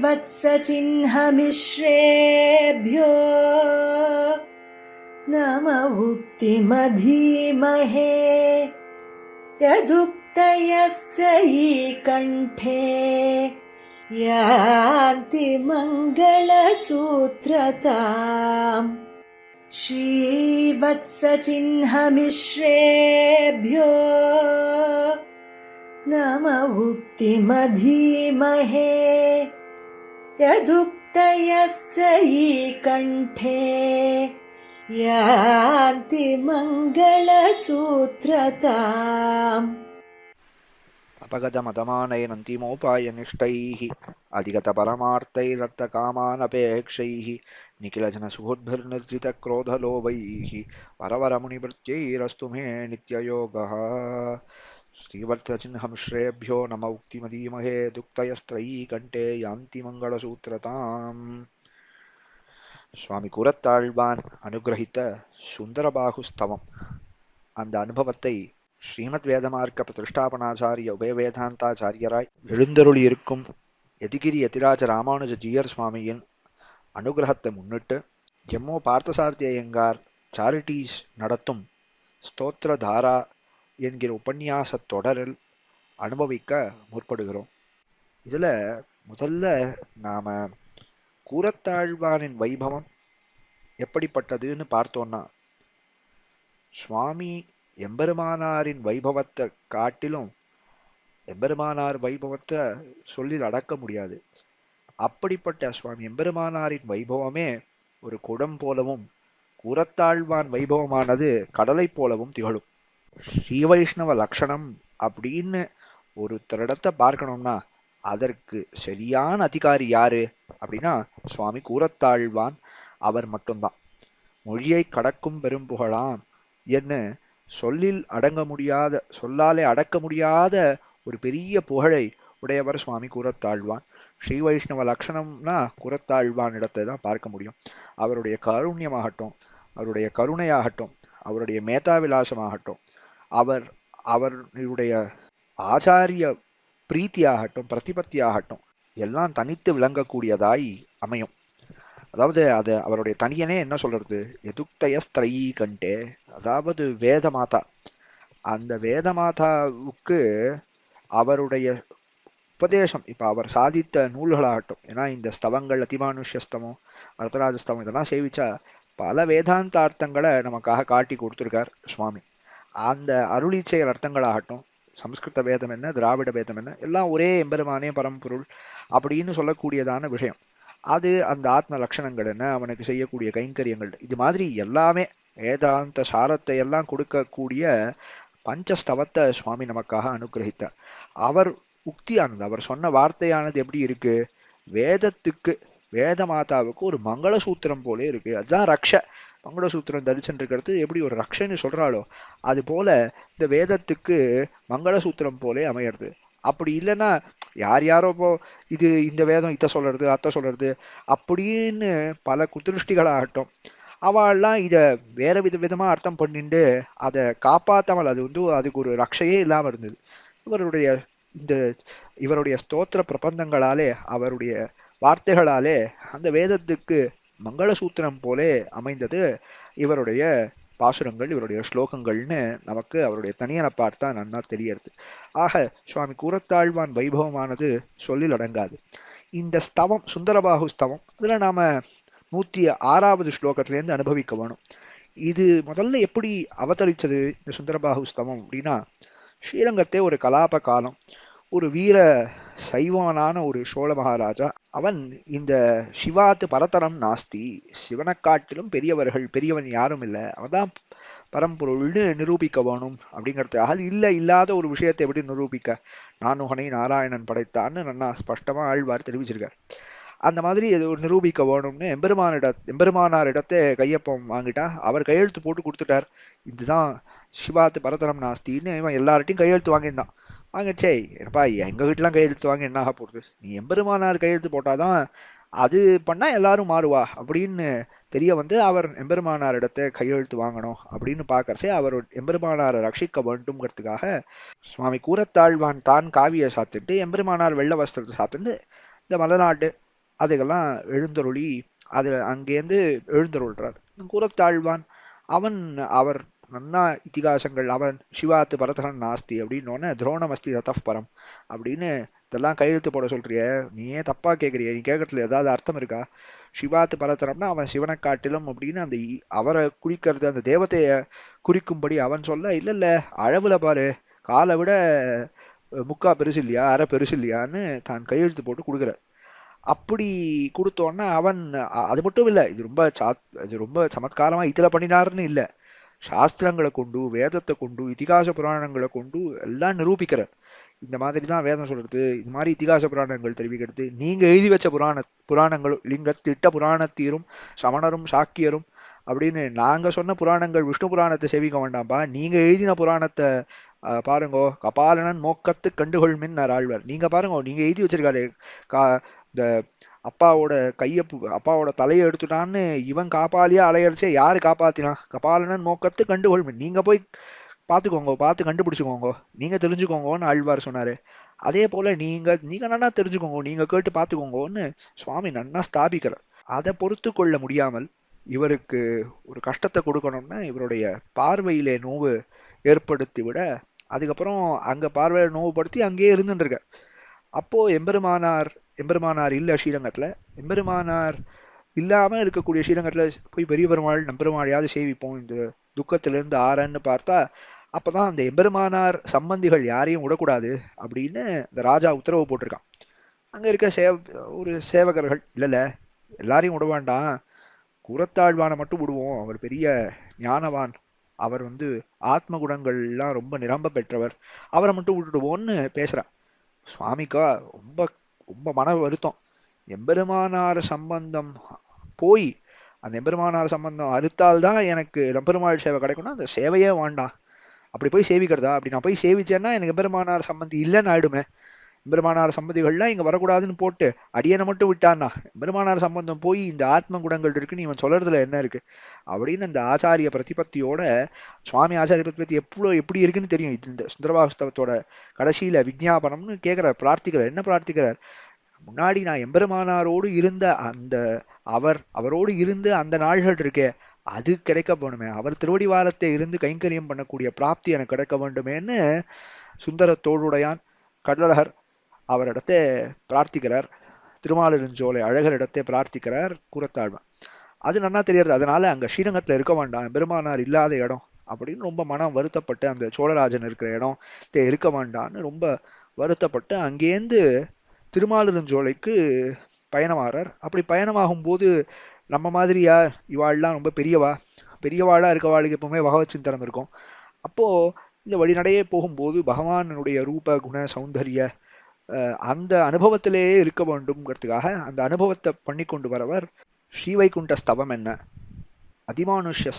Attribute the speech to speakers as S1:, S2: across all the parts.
S1: श्रीवत्सचिह्नमिश्रेभ्यो नम उक्तिमधीमहे यदुक्तयस्त्रयी कण्ठे यान्ति मङ्गलसूत्रताम् श्रीवत्सचिह्नमिश्रेभ्यो नम उक्तिमधीमहे यदुक्तयस्त्रयी कण्ठे यान्ति मङ्गलसूत्रताम्
S2: अपगतमतमानयनन्तिमोपायनिष्टैः अधिगतपरमार्थैरर्थकामानपेक्षैः निखिलजनसुहृद्भिर्निर्जितक्रोधलोभैः वरवरमुनिवृत्त्यैरस्तु मे नित्ययोगः। श्रीवत्सचिह्नमिश्रेभ्यो नम उक्तिमधीमहे दुक्तयस्त्रयी कण्ठे यान्ति मङ्गलसूत्रताम्. சுவாமி கூரத்தாழ்வான் அனுகிரகித்த சுந்தரபாகுஸ்தவம் அந்த அனுபவத்தை ஸ்ரீமத் வேதமார்க்க பிரதிஷ்டாபனாச்சாரிய உபயவேதாந்தாச்சாரியராய் எழுந்தருளி இருக்கும் யதிகிரி யதிராஜ ராமானுஜ ஜீயர் சுவாமியின் அனுகிரகத்தை முன்னிட்டு ஜம்மு பார்த்தசாரதி ஐயங்கார் சாரிட்டீஸ் நடத்தும் ஸ்தோத்திர தாரா என்கிற உபன்யாச தொடரில் அனுபவிக்க முற்படுகிறோம். இதுல முதல்ல நாம கூரத்தாழ்வானின் வைபவம் எப்படிப்பட்டதுன்னு பார்த்தோம்னா, சுவாமி எம்பெருமானாரின் வைபவத்தை காட்டிலும் எம்பெருமானார் வைபவத்தை சொல்லில் அடக்க முடியாது. அப்படிப்பட்ட சுவாமி எம்பெருமானாரின் வைபவமே ஒரு குடம் போலவும் கூரத்தாழ்வான் வைபவமானது கடலை போலவும் திகழும். ஸ்ரீ வைஷ்ணவ லட்சணம் அப்படின்னு ஒரு இடத்தை பார்க்கணும்னா அதற்கு சரியான அதிகாரி யாரு அப்படின்னா சுவாமி கூரத்தாழ்வான் அவர் மட்டும்தான். மொழியை கடக்கும் பெரும் புகழாம் என்ன சொல்லாலே அடக்க முடியாத ஒரு பெரிய புகழை உடையவர் சுவாமி கூரத்தாழ்வான். ஸ்ரீ வைஷ்ணவ லட்சணம்னா கூரத்தாழ்வான் இடத்தை தான் பார்க்க முடியும். அவருடைய காருண்யமாகட்டும், அவருடைய கருணையாகட்டும், அவருடைய மேதாவிலாசமாகட்டும், அவருடைய ஆச்சாரிய பிரீத்தியாகட்டும், பிரதிபத்தியாகட்டும் எல்லாம் தனித்து விளங்கக்கூடியதாய் அமையும். அதாவது அது அவருடைய தனியனே என்ன சொல்றது, எதுக்தயஸ்திரயீ கண்டே, அதாவது வேத மாதா. அந்த வேத மாதாவுக்கு அவருடைய உபதேசம், இப்ப அவர் சாதித்த நூல்களாகட்டும், ஏன்னா இந்த ஸ்தவங்கள் அதிமானுஷ்யஸ்தவம், வரதராஜஸ்தவம் இதெல்லாம் சேவிச்சா பல வேதாந்தார்த்தங்களை நமக்காக காட்டி கொடுத்துருக்கார் சுவாமி. அந்த அருளி செயல் அர்த்தங்களாகட்டும், சம்ஸ்கிருத வேதம் என்ன, திராவிட வேதம் என்ன, எல்லாம் ஒரே எம்பெருமானே பரம்பொருள் அப்படின்னு சொல்லக்கூடியதான விஷயம். அது அந்த ஆத்ம லட்சணங்கள் என்ன, அவனுக்கு செய்யக்கூடிய கைங்கரியங்கள், இது மாதிரி எல்லாமே வேதாந்த சாரத்தை எல்லாம் கொடுக்கக்கூடிய பஞ்சஸ்தவத்தை சுவாமி நமக்காக அனுகிரகித்தார். அவர் உக்தியானது, அவர் சொன்ன வார்த்தையானது எப்படி இருக்கு, வேதத்துக்கு வேத மாதாவுக்கு ஒரு மங்களசூத்திரம் போலே இருக்கு. அதுதான் ரக்ஷ. மங்களசூத்திரம் தரிசென்றிருக்கிறது எப்படி ஒரு ரக்ஷன்னு சொல்றாளோ அது போல இந்த வேதத்துக்கு மங்களசூத்திரம் போலே அமையிறது. அப்படி இல்லைன்னா யார் யாரோ இப்போ இது இந்த வேதம் இத்த சொல்றது அத்த சொல்றது அப்படின்னு பல குதிருஷ்டிகளாகட்டும், அவள்லாம் இதை வேற விதமா அர்த்தம் பண்ணிட்டு அதை காப்பாத்தாமல் அது அதுக்கு ஒரு ரக்ஷையே இல்லாம இருந்தது. இவருடைய ஸ்தோத்திர பிரபந்தங்களாலே, அவருடைய வார்த்தைகளாலே அந்த வேதத்துக்கு மங்களசூத்திரம் போலே அமைந்தது இவருடைய பாசுரங்கள், இவருடைய ஸ்லோகங்கள்னு நமக்கு அவருடைய தனியனை பார்த்தா நன்னா தெரியறது. ஆக சுவாமி கூரத்தாழ்வான் வைபவமானது சொல்லில் அடங்காது. இந்த ஸ்தவம் சுந்தரபாகு ஸ்தவம், இதுல நாம 106வது ஸ்லோகத்திலேருந்து அனுபவிக்க வேணும். இது முதல்ல எப்படி அவதரிச்சது இந்த சுந்தரபாகு ஸ்தவம் அப்படின்னா, ஸ்ரீரங்கத்தே ஒரு கலாப காலம், ஒரு வீர சைவனான ஒரு சோழ மகாராஜா, அவன் இந்த சிவாத்து பரதரம் நாஸ்தி, சிவனை காட்டிலும் பெரியவன் யாரும் இல்லை, அவன்தான் பரம்பொருள்னு நிரூபிக்க வேணும் அப்படிங்கிறதுக்காக, அது இல்லாத ஒரு விஷயத்தை எப்படி நிரூபிக்க, நானுகனை நாராயணன் படைத்தான்னு நல்லா ஸ்பஷ்டமா ஆழ்வார் தெரிவிச்சிருக்கார். அந்த மாதிரி ஒரு நிரூபிக்க வேணும்னு எம்பெருமானார் இடத்தை கையொப்பம் வாங்கிட்டா, அவர் கையெழுத்து போட்டு கொடுத்துட்டார். இதுதான் சிவாத்து பரதரம் நாஸ்தின்னு இவன் எல்லார்ட்டையும் கையெழுத்து வாங்கியிருந்தான். வாங்கச்சே என்னப்பா எங்க வீட்டுலாம் கையெழுத்து வாங்க என்ன ஆக போகுது, நீ எம்பெருமானார் கையெழுத்து போட்டாதான் அது பண்ணா எல்லாரும் மாறுவா அப்படின்னு தெரிய அவர் எம்பெருமானார் இடத்தை கையெழுத்து வாங்கணும் அப்படின்னு பார்க்கறசே அவர் எம்பெருமானாரை ரட்சிக்க வேண்டும்ங்கிறதுக்காக சுவாமி கூரத்தாழ்வான் தான் காவியை சாத்திட்டு எம்பெருமானார் வெள்ள வஸ்திரத்தை சாத்திட்டு இந்த மலைநாட்டு அதுக்கெல்லாம் எழுந்தருளி அது அங்கேருந்து எழுந்தருள்றார். கூறத்தாழ்வான் அவன் அவர் நன்னா இதிகாசங்கள் அவன் சிவாத்து பரதரன் நாஸ்தி அப்படின்னோடனே துரோணமஸ்தி ரத்தப் பரம் அப்படின்னு இதெல்லாம் கையெழுத்து போட சொல்றிய, நீ ஏன் தப்பா கேட்குறிய, நீ கேட்கறதுல ஏதாவது அர்த்தம் இருக்கா? சிவாத்து பரதரம்னா அவன் சிவனை காட்டிலும் அப்படின்னு அந்த அவரை குறிக்கிறது அந்த தேவதைய குறிக்கும்படி அவன் சொல்ல, இல்ல இல்ல அளவுல பாரு, காலை விட முக்கா பெருசு இல்லையா, அரை பெருசு இல்லையான்னு தான் கையெழுத்து போட்டு கொடுக்குற. அப்படி கொடுத்தோன்னா அவன் அது மட்டும் இல்ல, இது ரொம்ப சமத்காரமா இதுல பண்ணினாருன்னு இல்ல, சாஸ்திரங்களை கொண்டு வேதத்தை கொண்டு இதிகாச புராணங்களை கொண்டு எல்லாம் நிரூபிக்கிறார். இந்த மாதிரி தான் வேதம் சொல்றது, இந்த மாதிரி இதிகாச புராணங்கள் தெரிவிக்கிறது, நீங்க எழுதி வச்ச புராணங்கள் லிங்கத்திட்ட புராணத்தீரும் சமணரும் சாக்கியரும் அப்படின்னு நாங்க சொன்ன புராணங்கள் விஷ்ணு புராணத்தை செவிக்க வேண்டாம்பா, நீங்க எழுதின புராணத்தை பாருங்கோ, கபாலனன் மோக்கத்து கண்டுகொள்மின் ஆழ்வார், நீங்க பாருங்க, நீங்க எழுதி வச்சிருக்காரு இந்த அப்பாவோட அப்பாவோட தலையை எடுத்துட்டான்னு இவன் காப்பாலியா அலையடிச்சே யாரு காப்பாத்தினா, கபாலனன் மோக்கத்து கண்டுகொள்மின், நீங்க போய் பார்த்துக்கோங்க, பார்த்து கண்டுபிடிச்சுக்கோங்க, நீங்க தெரிஞ்சுக்கோங்கன்னு ஆழ்வார் சொன்னாரு. அதே போல நீங்க நீங்க நன்னா தெரிஞ்சுக்கோங்க, நீங்க கேட்டு பார்த்துக்கோங்கன்னு சுவாமி நன்னா ஸ்தாபிக்கிறார். அதை பொறுத்து கொள்ள முடியாமல் இவருக்கு ஒரு கஷ்டத்தை கொடுக்கணும்னா இவருடைய பார்வையிலே நோவு ஏற்படுத்தி விட, அதுக்கப்புறம் அங்க பார்வையை நோவுபடுத்தி அங்கேயே இருந்துட்டு இருக்க. அப்போ எம்பெருமானார் இல்ல ஸ்ரீரங்கத்துல, எம்பெருமானார் இல்லாம இருக்கக்கூடிய ஸ்ரீரங்கத்துல போய் பெரிய பெருமாள் நம்பெருமாளையாவது சேவிப்போம் இந்த துக்கத்திலிருந்து ஆறன்னு பார்த்தா, அப்பதான் அந்த எம்பெருமானார் சம்பந்திகள் யாரையும் விடக்கூடாது அப்படின்னு இந்த ராஜா உத்தரவு போட்டிருக்கான். அங்க இருக்க ஒரு சேவகர்கள் இல்ல எல்லாரையும் விட வேண்டாம், குரத்தாழ்வானை மட்டும் விடுவோம், அவர் பெரிய ஞானவான், அவர் ஆத்ம குணங்கள் எல்லாம் ரொம்ப நிரம்ப பெற்றவர், அவரை மட்டும் விட்டுடுவோம்னு பேசுறான். சுவாமிக்கா ரொம்ப ரொம்ப மன வருத்தம். எம்பெருமானார் சம்பந்தம் போய் அந்த எம்பெருமானார் சம்பந்தம் அறுத்தால்தான் எனக்கு நம்பெருமாள் சேவை கிடைக்கும்னா அந்த சேவையே வேண்டாம், அப்படி போய் சேவிக்கிறதா, அப்படி நான் போய் சேவிச்சேன்னா எனக்கு எம்பெருமானார் சம்பந்தி இல்லைன்னு ஆயிடுமே, எம்பெருமானார் சம்பந்திகள்லாம் இங்க வரக்கூடாதுன்னு போட்டு அடியனை மட்டும் விட்டான்னா எம்பெருமானார் சம்பந்தம் போய் இந்த ஆத்ம குணங்கள் இருக்குன்னு இவன் சொல்றதுல என்ன இருக்கு அப்படின்னு அந்த ஆச்சாரிய பிரதிபத்தியோட சுவாமி ஆச்சாரிய பிரதிபத்தி எப்படி இருக்குன்னு தெரியும். இந்த சுந்தரபாஸ்தவத்தோட கடைசியில விஜ்ஞாபனம்னு கேட்கிறார், பிரார்த்திக்கிறார். என்ன பிரார்த்திக்கிறார்? முன்னாடி நான் எம்பெருமானாரோடு இருந்த அந்த அவரோடு இருந்து அந்த நாள்கள் இருக்கே அது கிடைக்க வேணுமே, அவர் திருவடி வாரத்தை இருந்து கைங்கரியம் பண்ணக்கூடிய பிராப்தி எனக்கு கிடைக்க வேண்டுமேன்னு சுந்தர தோளுடையான் கடலழகர் அவரிடத்தை பிரார்த்திக்கிறார். திருமாலிருஞ்சோலை அழகரிடத்தை பிரார்த்திக்கிறார் கூறத்தாழ்வான். அது நன்னா தெரியறது. அதனால அங்க ஸ்ரீரங்கத்துல இருக்க வேண்டாம், பெருமானார் இல்லாத இடம் அப்படின்னு ரொம்ப மனம் வருத்தப்பட்டு, அந்த சோழராஜன் இருக்கிற இடம் இருக்க வேண்டான்னு ரொம்ப வருத்தப்பட்டு அங்கேருந்து திருமாலிருஞ்சோலைக்கு பயணமாறார். அப்படி பயணமாகும் போது நம்ம மாதிரியா இவாள்லாம் ரொம்ப பெரியவாளா இருக்கவாளுக்கு எப்பவுமே பகவத் சிந்தனம் இருக்கும். அப்போ இந்த வழிநடையே போகும்போது பகவானுடைய ரூப குண சௌந்தரிய அந்த அனுபவத்திலேயே இருக்க வேண்டும்ங்கிறதுக்காக அந்த அனுபவத்தை பண்ணி கொண்டு வரவர் ஸ்ரீவைகுண்ட ஸ்தவம் என்ன, அதிமானுஷ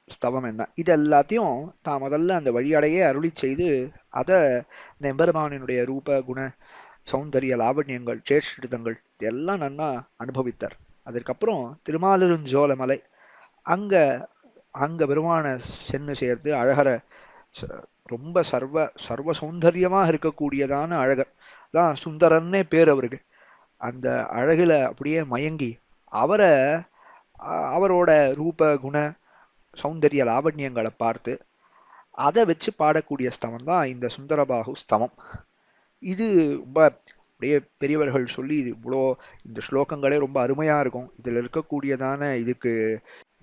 S2: ஸ்தவம் என்ன, இது எல்லாத்தையும் தான் முதல்ல அந்த வழியடையே அருளி செய்து அதை இந்த எம்பெருமானினுடைய ரூப குண சௌந்தரிய லாவண்யங்கள் சேஷ்டிதங்கள் இதெல்லாம் நன்னா அனுபவித்தார். அதற்கப்புறம் திருமாலிருஞ்சோலை மலை, அங்க அங்க பெருமான சென்னு சேர்ந்து அழகரை ரொம்ப சர்வ சௌந்தரியமாக இருக்கக்கூடியதான அழகர் தான் சுந்தரன்னே பேர் அவருக்கு. அந்த அழகுல அப்படியே மயங்கி அவரோட ரூப குண சௌந்தரிய லாவண்யங்களை பார்த்து அதை வச்சு பாடக்கூடிய ஸ்தவம் தான் இந்த சுந்தரபாகு ஸ்தவம். இது ரொம்ப அப்படியே பெரியவர்கள் சொல்லி இது இவ்வளோ இந்த ஸ்லோகங்களே ரொம்ப அருமையா இருக்கும். இதுல இருக்கக்கூடியதான இதுக்கு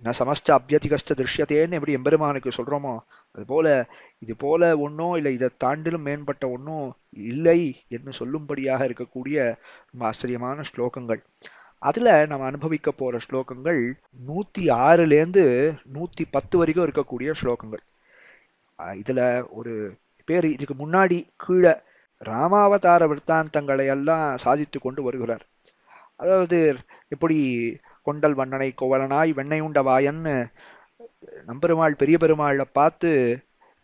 S2: ந சமஸ்ட அபியதிகஷ்ட திருஷ்யத்தேன்னு எப்படி எம்பெருமானுக்கு சொல்றோமோ அதுபோல இது போல ஒன்றும் இல்லை, இதை தாண்டிலும் மேம்பட்ட ஒன்றும் இல்லை என்று சொல்லும்படியாக இருக்கக்கூடிய ரொம்ப ஆச்சரியமான ஸ்லோகங்கள். அதுல நம்ம அனுபவிக்க போற ஸ்லோகங்கள் 106லேருந்து 110 வரைக்கும் இருக்கக்கூடிய ஸ்லோகங்கள். இதுல ஒரு பேர் இதுக்கு முன்னாடி கீழே ராமாவதார விற்த்தாந்தங்களை எல்லாம் சாதித்து கொண்டு வருகிறார். அதாவது எப்படி கொண்டல் வண்ணனை கோவலனாய் வெண்ணை உண்ட வாயன்னு நம்பெருமாள் பெரிய பெருமாளை பார்த்து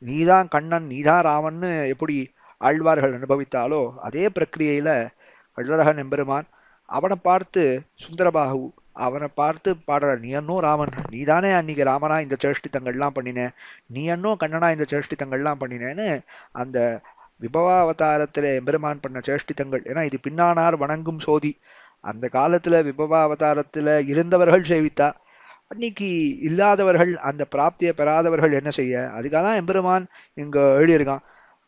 S2: நீதான் கண்ணன் நீதான் ராமன்னு எப்படி ஆழ்வார்கள் அனுபவித்தாலோ அதே பிரக்கிரியையில கள்ளழகன் எம்பெருமான் அவனை பார்த்து சுந்தரபாகு அவனை பார்த்து பாடுற, நீ அன்னோ ராமன், நீதானே அன்னைக்கு ராமனா இந்த சேஷ்டித்தங்கள்லாம் பண்ணினேன், நீ அன்னோ கண்ணனா இந்த சேஷ்டித்தங்கள்லாம் பண்ணினேன்னு அந்த விபவாவதாரத்துல எம்பெருமான் பண்ண சேஷ்டித்தங்கள். ஏன்னா இது பின்னானார் வணங்கும் சோதி, அந்த காலத்துல விபவ அவதாரத்துல இருந்தவர்கள் சேவித்தா, அன்னைக்கு இல்லாதவர்கள் அந்த பிராப்தியை பெறாதவர்கள் என்ன செய்ய? அதுக்காக தான் எம்பெருமான் இங்க எழுதியிருக்கான்.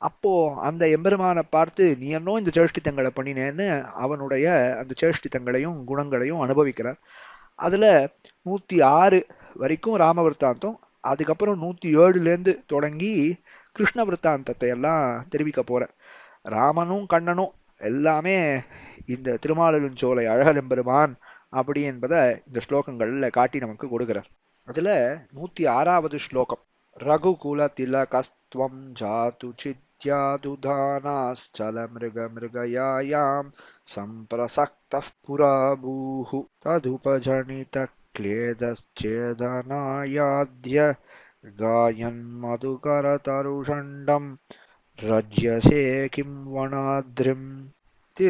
S2: அப்போ அந்த எம்பெருமானை பார்த்து நீ என்னோ இந்த சேஷ்டித்தங்களை பண்ணினேன்னு அவனுடைய அந்த சேஷ்டித்தங்களையும் குணங்களையும் அனுபவிக்கிறார். அதுல 106 வரைக்கும் ராம விருத்தாந்தம், அதுக்கப்புறம் 107லேருந்து தொடங்கி கிருஷ்ண விருத்தாந்தத்தை எல்லாம் தெரிவிக்க போற. ராமனும் கண்ணனும் எல்லாமே இந்த திருமாலிருஞ்சோலை அழகர் எம்பெருமான் அப்படி என்பதை இந்த ஸ்லோகங்கள்ல காட்டி நமக்கு கொடுக்கிறார். அதுல 106வது ஸ்லோகம், ரகுகுல திலகஸ்துவம் ஜாது சித்யாதுதானாஸ்சல மிருக மிருகயாயாம் சம்பிரசக்தः புராபூஹு ததுபஜனித क्लेदश्चेदनायाद्य गायन् मधुकरतरुषण्डं रज्यसे किं वनाद्रिम्. இது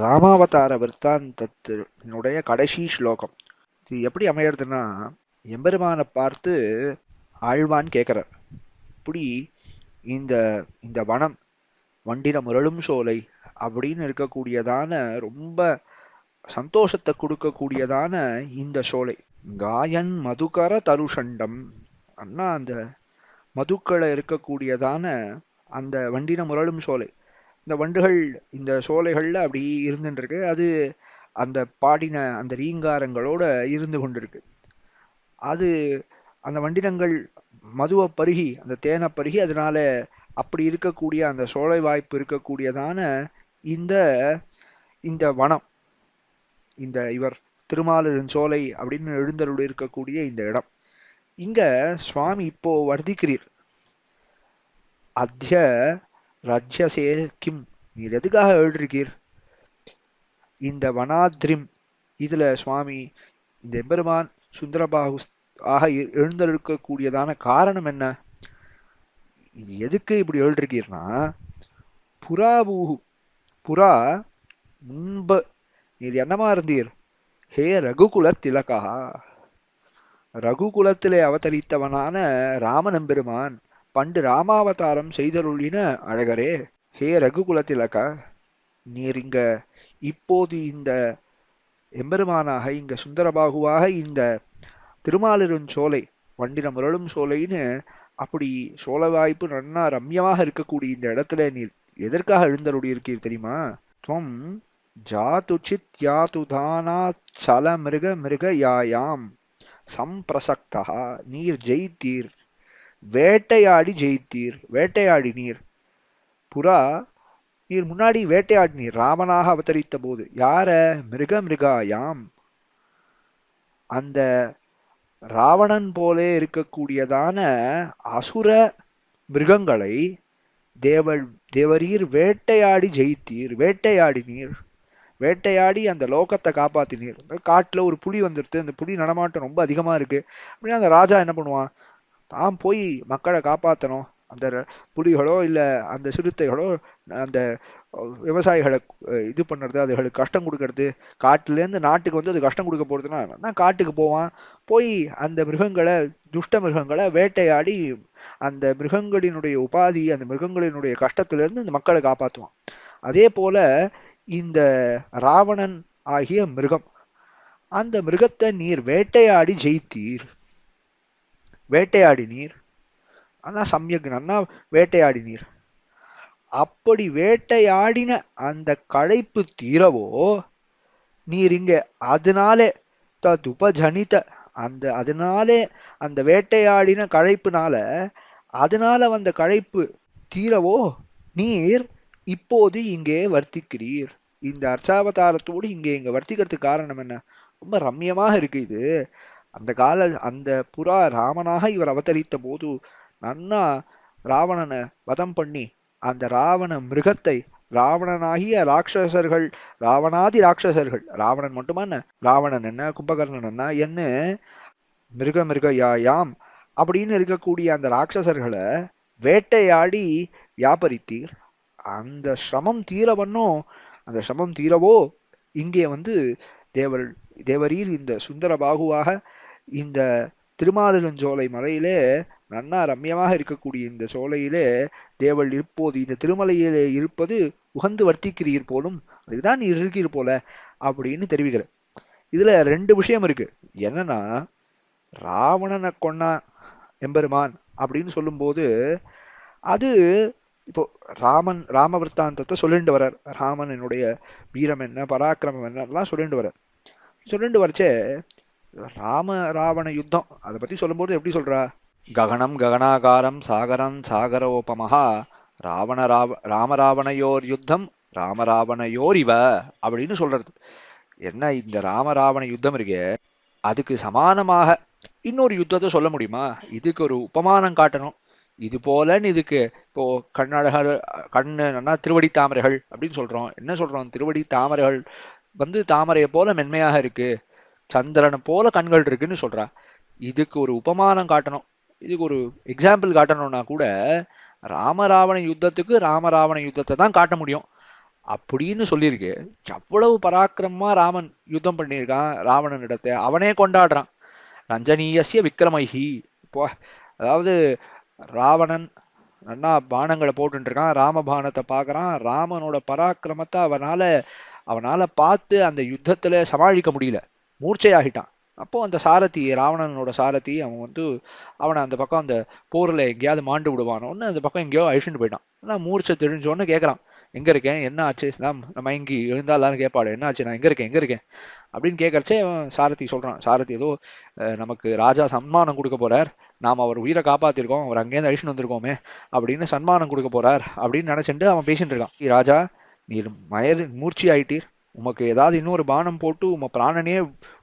S2: ராமாவதார விற்த்தாந்தத்தினுடைய கடைசி ஸ்லோகம். இது எப்படி அமையறதுன்னா, எம்பெருமானை பார்த்து ஆழ்வான் கேட்கிறார், இப்படி இந்த இந்த வனம் வண்டின முரளும் சோலை அப்படின்னு இருக்கக்கூடியதான ரொம்ப சந்தோஷத்தை கொடுக்கக்கூடியதான இந்த சோலை, காயன் மதுகர தருஷண்டம் அண்ணா அந்த மதுக்களை இருக்கக்கூடியதான அந்த வண்டின முரளும் சோலை, இந்த வண்டுகள் இந்த சோலைகள்ல அப்படி இருந்துட்டு இருக்கு. அது அந்த பாடின அந்த ரீங்காரங்களோட இருந்து கொண்டிருக்கு. அது அந்த வண்டினங்கள் மதுவை பருகி அந்த தேனை பருகி அதனால அப்படி இருக்கக்கூடிய அந்த சோலை வாய்ப்பு இருக்கக்கூடியதான இந்த இந்த வனம், இந்த இவர் திருமாலிருஞ்சோலை அப்படின்னு எழுந்தருள் இருக்கக்கூடிய இந்த இடம், இங்க சுவாமி இப்போ வர்த்திக்கிறீர். அத்திய ரஜ்யசே கிம், நீர் எதுக்காக எழுதிருக்கீர் இந்த வனாத்ரிம்? இதுல சுவாமி இந்த எம்பெருமான் சுந்தரபாகு ஆக எழுந்தருக்கக்கூடியதான காரணம் என்ன? இது எதுக்கு இப்படி எழுதிருக்கீர்னா, புறாபூஹு, புறா முன்பு நீர் என்னமா இருந்தீர்? ஹே ரகுகுல திலகா, ரகுகுலத்திலே அவதரித்தவனான ராமநம்பெருமான் பண்டு ராமாவதாரம் செய்தருளின அழகரே, ஹே ரகுகுல திலகா, நீர் இங்க இப்போது இந்த எம்பெருமானாக இங்க சுந்தரபாகுவாக இந்த திருமாலிருஞ்சோலை வண்டின முரளும் சோலைன்னு அப்படி சோழ வாய்ப்பு நன்னா ரம்யமாக இருக்கக்கூடிய இந்த இடத்துல நீர் எதற்காக எழுந்தருளி இருக்கீர் தெரியுமா? துவம் ஜாதுச்சித் யாதுதானா சல மிருக மிருக யாயாம் சம்பிரசக்தா, நீர் ஜெயித்தீர், வேட்டையாடி ஜெயித்தீர், வேட்டையாடி நீர். புறா நீர் முன்னாடி வேட்டையாடினீர் ராமனாக அவதரித்த போது. யார? மிருக மிருகாயாம், அந்த ராவணன் போலே இருக்கக்கூடியதான அசுர மிருகங்களை தேவரீர் வேட்டையாடி ஜெயித்தீர், வேட்டையாடினீர், வேட்டையாடி அந்த லோகத்தை காப்பாத்தினீர். காட்டுல ஒரு புலி வந்துடுது, அந்த புலி நடமாட்டம் ரொம்ப அதிகமா இருக்கு அப்படின்னா அந்த ராஜா என்ன பண்ணுவான்? தான் போய் மக்களை காப்பாற்றணும். அந்த புலிகளோ இல்ல அந்த சிறுத்தைகளோ அந்த விவசாயிகளை இது பண்றது, அதுகளுக்கு கஷ்டம் கொடுக்கறது, காட்டுலேருந்து நாட்டுக்கு வந்து அது கஷ்டம் கொடுக்க போறதுன்னா காட்டுக்கு போவான். போய் அந்த மிருகங்களை, துஷ்ட மிருகங்களை வேட்டையாடி அந்த மிருகங்களினுடைய உபாதி, அந்த மிருகங்களினுடைய கஷ்டத்திலிருந்து இந்த மக்களை காப்பாற்றுவான். அதே போல இந்த ராவணன் ஆகிய மிருகம், அந்த மிருகத்தை நீர் வேட்டையாடி ஜெயித்தீர், வேட்டையாடினீர். ஆனா சமயக் நன்னா வேட்டையாடினீர். அப்படி வேட்டையாடின அந்த களைப்பு தீரவோ நீர் இங்க அதனாலே ததுபஜனித, அந்த அதனாலே அந்த வேட்டையாடின களைப்புனால அதனால வந்த களைப்பு தீரவோ நீர் இப்போது இங்கே வர்த்திக்கிறீர். இந்த அர்ச்சாவதாரத்தோடு இங்க வர்த்திக்கிறதுக்கு காரணம் என்ன? ரொம்ப ரம்யமாக இருக்கு இது. அந்த கால அந்த புறா ராமனாக இவர் அவதரித்த போது நன்னா ராவணனை வதம் பண்ணி அந்த ராவண மிருகத்தை, ராவணனாகிய ராட்சசர்கள், ராவணாதி ராட்சசர்கள், ராவணன் மட்டுமா என்ன, ராவணன் என்ன, கும்பகர்ணன் என்ன மிருக மிருகயாயாம் அப்படின்னு இருக்கக்கூடிய அந்த ராட்சசர்களை வேட்டையாடி வியாபரித்தீர். அந்த சிரமம் தீரவன்னும், அந்த சிரமம் தீரவோ இங்கே வந்து தேவரீர் இந்த சுந்தர பாகுவாக இந்த திருமாலிருஞ்சோலை மலையிலே நன்னா ரம்யமாக இருக்கக்கூடிய இந்த சோலையிலே தேவள் இப்போது இந்த திருமலையிலே இருப்பது உகந்து வர்த்திக்கிறீர் போலும், அதுக்குதான் நீ இருக்கீர் போல அப்படின்னு தெரிவிக்கிற. இதுல ரெண்டு விஷயம் இருக்கு. என்னன்னா, ராவணனை கொன்னா எம்பெருமான் அப்படின்னு சொல்லும்போது அது இப்போ ராமவிருத்தாந்தத்தை சொல்லிட்டு வர்றார். ராமனுடைய வீரம் என்ன, பராக்கிரமம் என்னலாம் சொல்லிட்டு வர்றார். சொல்லிட்டு வரச்சே ராவண யுத்தம் அதை பத்தி சொல்லும்போது எப்படி சொல்றா? ககனம் ககனாகாரம் சாகரம் சாகரோபமஹா ராமராவணையோர் யுத்தம் ராமராவணையோர் இவ அப்படின்னு சொல்றது. என்ன, இந்த ராமராவண யுத்தம் இருக்கே அதுக்கு சமானமாக இன்னொரு யுத்தத்தை சொல்ல முடியுமா? இதுக்கு ஒரு உபமானம் காட்டணும். இது போலன்னு இதுக்கு இப்போ கண்ணழகர் கண்ணு நல்லா திருவடி தாமரைகள் அப்படின்னு சொல்றோம். என்ன சொல்றோம்? திருவடி தாமரைகள் தாமரையை போல மென்மையாக இருக்கு, சந்திரனை போல கண்கள் இருக்குன்னு சொல்றா. இதுக்கு ஒரு உபமானம் காட்டணும், இதுக்கு ஒரு எக்ஸாம்பிள் காட்டணும்னா கூட ராமராவண யுத்தத்துக்கு ராமராவண யுத்தத்தை தான் காட்ட முடியும் அப்படின்னு சொல்லியிருக்கு. அவ்வளவு பராக்கிரமமா ராமன் யுத்தம் பண்ணியிருக்கான் ராவணன் இடத்தை, அவனே கொண்டாடுறான். ரஞ்சனீயசிய விக்ரமைஹி. இப்போ அதாவது ராவணன் நன்னா பானங்களை போட்டு இருக்கான், ராமபானத்தை பார்க்கறான். ராமனோட பராக்கிரமத்தை அவனால பார்த்து அந்த யுத்தத்துல சமாளிக்க முடியல, மூர்ச்சையாகிட்டான். அப்போ அந்த சாரதி, ராவணனோட சாரதி, அவனை அந்த பக்கம் அந்த போர்ல எங்கேயாவது மாண்டு விடுவானோன்னு அந்த பக்கம் எங்கேயோ அழிச்சுட்டு போயிட்டான். ஆனால் மூர்ச்சை தெரிஞ்சோன்னு கேட்கறான், எங்க இருக்கேன், என்ன ஆச்சு? நம்ம இங்கி எழுந்தா எல்லாரும் கேட்பாடு, என்ன ஆச்சு, நான் எங்க இருக்கேன் அப்படின்னு கேட்கறச்சே சாரதி சொல்றான். சாரதி ஏதோ நமக்கு ராஜா சன்மானம் கொடுக்க போறார், நாம் அவர் உயிரை காப்பாத்திருக்கோம், அவர் அங்கேருந்து அழிச்சுட்டு வந்திருக்கோமே அப்படின்னு சன்மானம் கொடுக்க போறார் அப்படின்னு நினைச்சிட்டு அவன் பேசிட்டு இருக்கான். ராஜா, நீர் மூர்ச்சி ஆயிட்டீர், உமக்கு ஏதாவது இன்னொரு பானம் போட்டு உம பிராணனே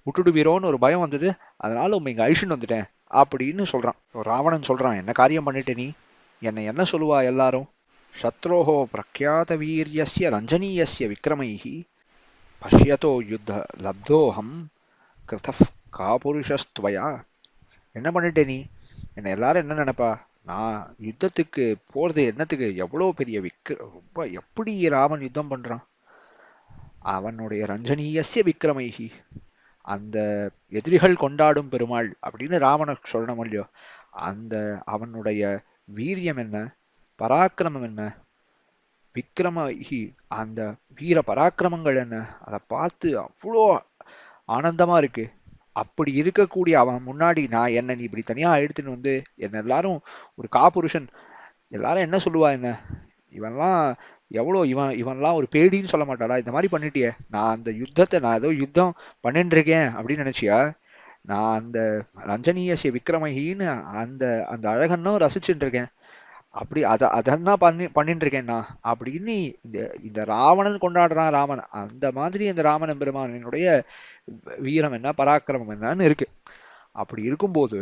S2: விட்டுடுவீரோன்னு ஒரு பயம் வந்தது, அதனால உண்மை இங்க அழிச்சுட்டு வந்துட்டேன் அப்படின்னு சொல்றான். ராவணன் சொல்றான், என்ன காரியம் பண்ணிட்ட நீ? என்ன சொல்லுவா எல்லாரும்? சத்ரோஹோ பிரக்யாத வீரியஸ்ய ரஞ்சனீயஸ்ய விக்ரமைஹி பஷ்யதோ யுத்த லப்தோஹம் கிருதஃப் காபுருஷஸ்துவயா. என்ன பண்ணிட்டே நீ? என்ன எல்லாரும் என்ன நினைப்பா? நான் யுத்தத்துக்கு போறது என்னத்துக்கு? எவ்வளோ பெரிய ரொம்ப எப்படி ராமன் யுத்தம் பண்றான், அவனுடைய ரஞ்சனீயஸ்ய விக்ரமைஹி, அந்த எதிரிகள் கொண்டாடும் பெருமாள் அப்படின்னு ராமனை சொல்லணும் இல்லையோ, அந்த அவனுடைய வீரியம் என்ன, பராக்கிரமம் என்ன, விக்ரமஹி அந்த வீர பராக்கிரமங்கள் என்ன, அதை பார்த்து அவ்வளோ ஆனந்தமா இருக்கு. அப்படி இருக்கக்கூடிய அவன் முன்னாடி நீ இப்படி தனியா எடுத்துன்னு என்ன எல்லாரும் ஒரு காபுருஷன், எல்லாரும் என்ன சொல்லுவா? என்ன இவன்லாம் எவ்வளோ இவன்லாம் ஒரு பேடின்னு சொல்ல மாட்டாடா, இந்த மாதிரி பண்ணிட்டியே, நான் அந்த யுத்தத்தை நான் ஏதோ யுத்தம் பண்ணிட்டு இருக்கேன் அப்படின்னு நினைச்சியா? நான் அந்த ரஞ்சனீயசிய விக்ரமஹின்னு அந்த அந்த அழகன்னும் ரசிச்சுட்டு இருக்கேன், அப்படி அதான் பண்ணிட்டு இருக்கேன் நான் அப்படின்னு இந்த ராவணன் கொண்டாடுறான். ராமன் அந்த மாதிரி இந்த ராமன் பெருமானினுடைய வீரம் என்ன, பராக்கிரமம் என்னன்னு இருக்கு. அப்படி இருக்கும்போது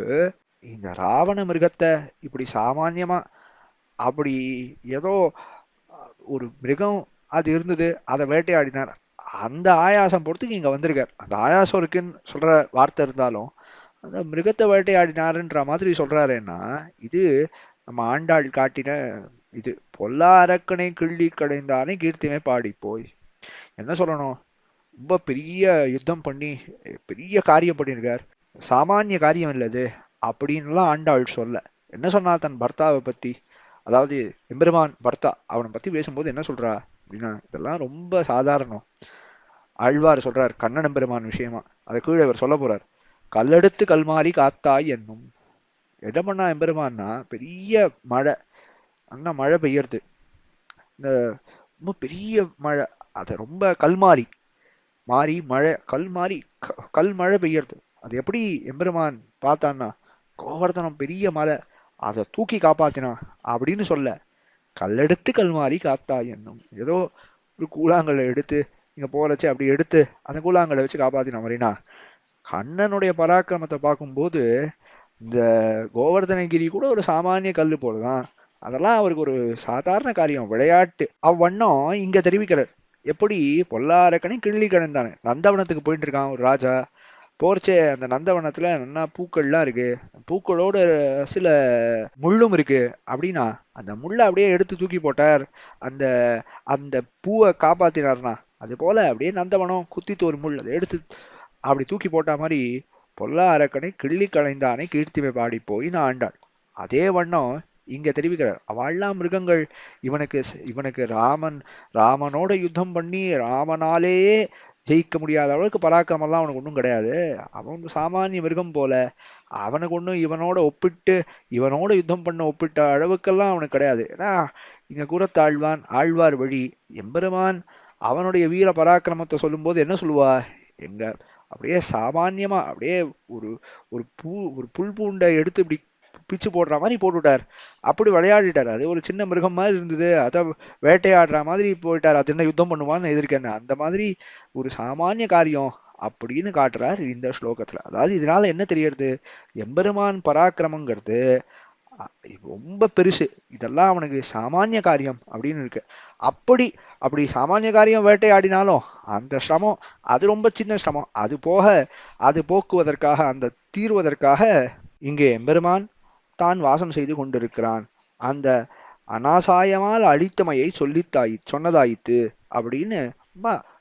S2: இந்த ராவண மிருகத்தை இப்படி சாமான்யமா அப்படி ஏதோ ஒரு மிருகம் அது இருந்தது, அதை வேட்டையாடினார், அந்த ஆயாசம் பொறுத்துக்கு இங்க வந்திருக்கார். அந்த ஆயாசம் இருக்குன்னு சொல்ற வார்த்தை இருந்தாலும் அந்த மிருகத்தை வேட்டையாடினாருன்ற மாதிரி சொல்றாருன்னா, இது நம்ம ஆண்டாள் காட்டின இது பொல்லா அரக்கனை கிள்ளி கடைந்தானே கீர்த்திமை பாடி போய். என்ன சொல்லணும், ரொம்ப பெரிய யுத்தம் பண்ணி பெரிய காரியம் பண்ணியிருக்கார், சாமானிய காரியம் இல்லது அப்படின்லாம் ஆண்டாள் சொல்ல. என்ன சொன்னா தன் பர்த்தாவை பத்தி, அதாவது எம்பெருமான் பர்த்தா அவனை பத்தி பேசும்போது என்ன சொல்றா அப்படின்னா, இதெல்லாம் ரொம்ப சாதாரணம். ஆழ்வார் சொல்றார் கண்ணன் எம்பெருமான் விஷயமா, அதை கீழே இவர் சொல்ல போறார். கல்லெடுத்து கல்மாரி காத்தாய் என்னும். என்ன பண்ணா எம்பெருமான்னா, பெரிய மழை, அண்ணா மழை பெய்யறது, இந்த ரொம்ப பெரிய மழை, அதை ரொம்ப கல்மாரி மழை, கல் மழை பெய்யறது. அது எப்படி எம்பெருமான் பார்த்தான்னா, கோவர்தனம் பெரிய மலை, அதை தூக்கி காப்பாத்தினான் அப்படின்னு சொல்ல, கல்லெடுத்து கல்மாரி காத்தாய் என்னும். ஏதோ ஒரு கூழாங்கல்லை எடுத்து இங்க போறச்சு அப்படி எடுத்து அந்த கூழாங்கல்லை வச்சு காப்பாத்தினா மாதிரினா, கண்ணனுடைய பராக்கிரமத்தை பார்க்கும்போது இந்த கோவர்தனகிரி கூட ஒரு சாமானிய கல்லு போலதான், அதெல்லாம் அவருக்கு ஒரு சாதாரண காரியம், விளையாட்டு. அவ்வண்ணம் இங்க தெரிவிக்கிறார். எப்படி பொல்லாரக்கனை கிள்ளி கிடந்தானே, நந்தவனத்துக்கு போயிட்டு இருக்கான் ஒரு ராஜா, போர்ச்சே அந்த நந்தவனத்துல நல்லா பூக்கள்லாம் இருக்கு, பூக்களோட சில முள்ளும் இருக்கு அப்படின்னா, அந்த முள்ளை அப்படியே எடுத்து தூக்கி போட்டார், அந்த அந்த பூவை காப்பாத்தினார்னா, அது போல அப்படியே நந்தவனம் குத்தித்து ஒரு முள் அதை எடுத்து அப்படி தூக்கி போட்ட மாதிரி பொல்லா அரக்கனை கிள்ளி களைந்தானை கீர்த்திமை பாடி போய் நான் ஆண்டாள். அதே வண்ணம் இங்க தெரிவிக்கிறார். அவள்லாம் மிருகங்கள். இவனுக்கு ராமனோட யுத்தம் பண்ணி ராமனாலேயே ஜெயிக்க முடியாத அளவுக்கு பராக்கிரமெல்லாம் அவனுக்கு ஒன்றும் கிடையாது. அவன் சாமானிய மிருகம் போல. அவனுக்கு ஒன்றும் இவனோட யுத்தம் பண்ண ஒப்பிட்ட அளவுக்கெல்லாம் அவனுக்கு கிடையாது. ஏன்னா இங்க கூறத்தாழ்வான் ஆழ்வார் வழி எம்பெருமான் அவனுடைய வீர பராக்கிரமத்தை சொல்லும்போது என்ன சொல்லுவா? எங்க அப்படியே சாமான்யமா அப்படியே ஒரு ஒரு புல் பூண்டை எடுத்து இப்படி பிச்சு போடுற மாதிரி போட்டுவிட்டார். அப்படி விளையாடிட்டார். அது ஒரு சின்ன மிருகம் மாதிரி இருந்தது, அதை வேட்டையாடுற மாதிரி போயிட்டார். அது என்ன யுத்தம் பண்ணுவான்னு எதிர்க்கேன். அந்த மாதிரி ஒரு சாமானிய காரியம் அப்படின்னு காட்டுறார் இந்த ஸ்லோகத்துல. அதாவது இதனால என்ன தெரியறது? எம்பெருமான் பராக்கிரமங்கிறது ரொம்ப பெருசு. இதெல்லாம் அவனுக்கு சாமானிய காரியம் அப்படின்னு இருக்கு. அப்படி அப்படி சாமானிய காரியம் வேட்டையாடினாலும் அந்த சிரமம் அது ரொம்ப சின்ன சிரமம். அது போக்குவதற்காக அந்த தீர்வதற்காக இங்கே எம்பெருமான் தான் வாசம் செய்து கொண்டிருக்கிறான். அந்த அனாசாயமால் அழித்தமையை சொன்னதாயித்து அப்படின்னு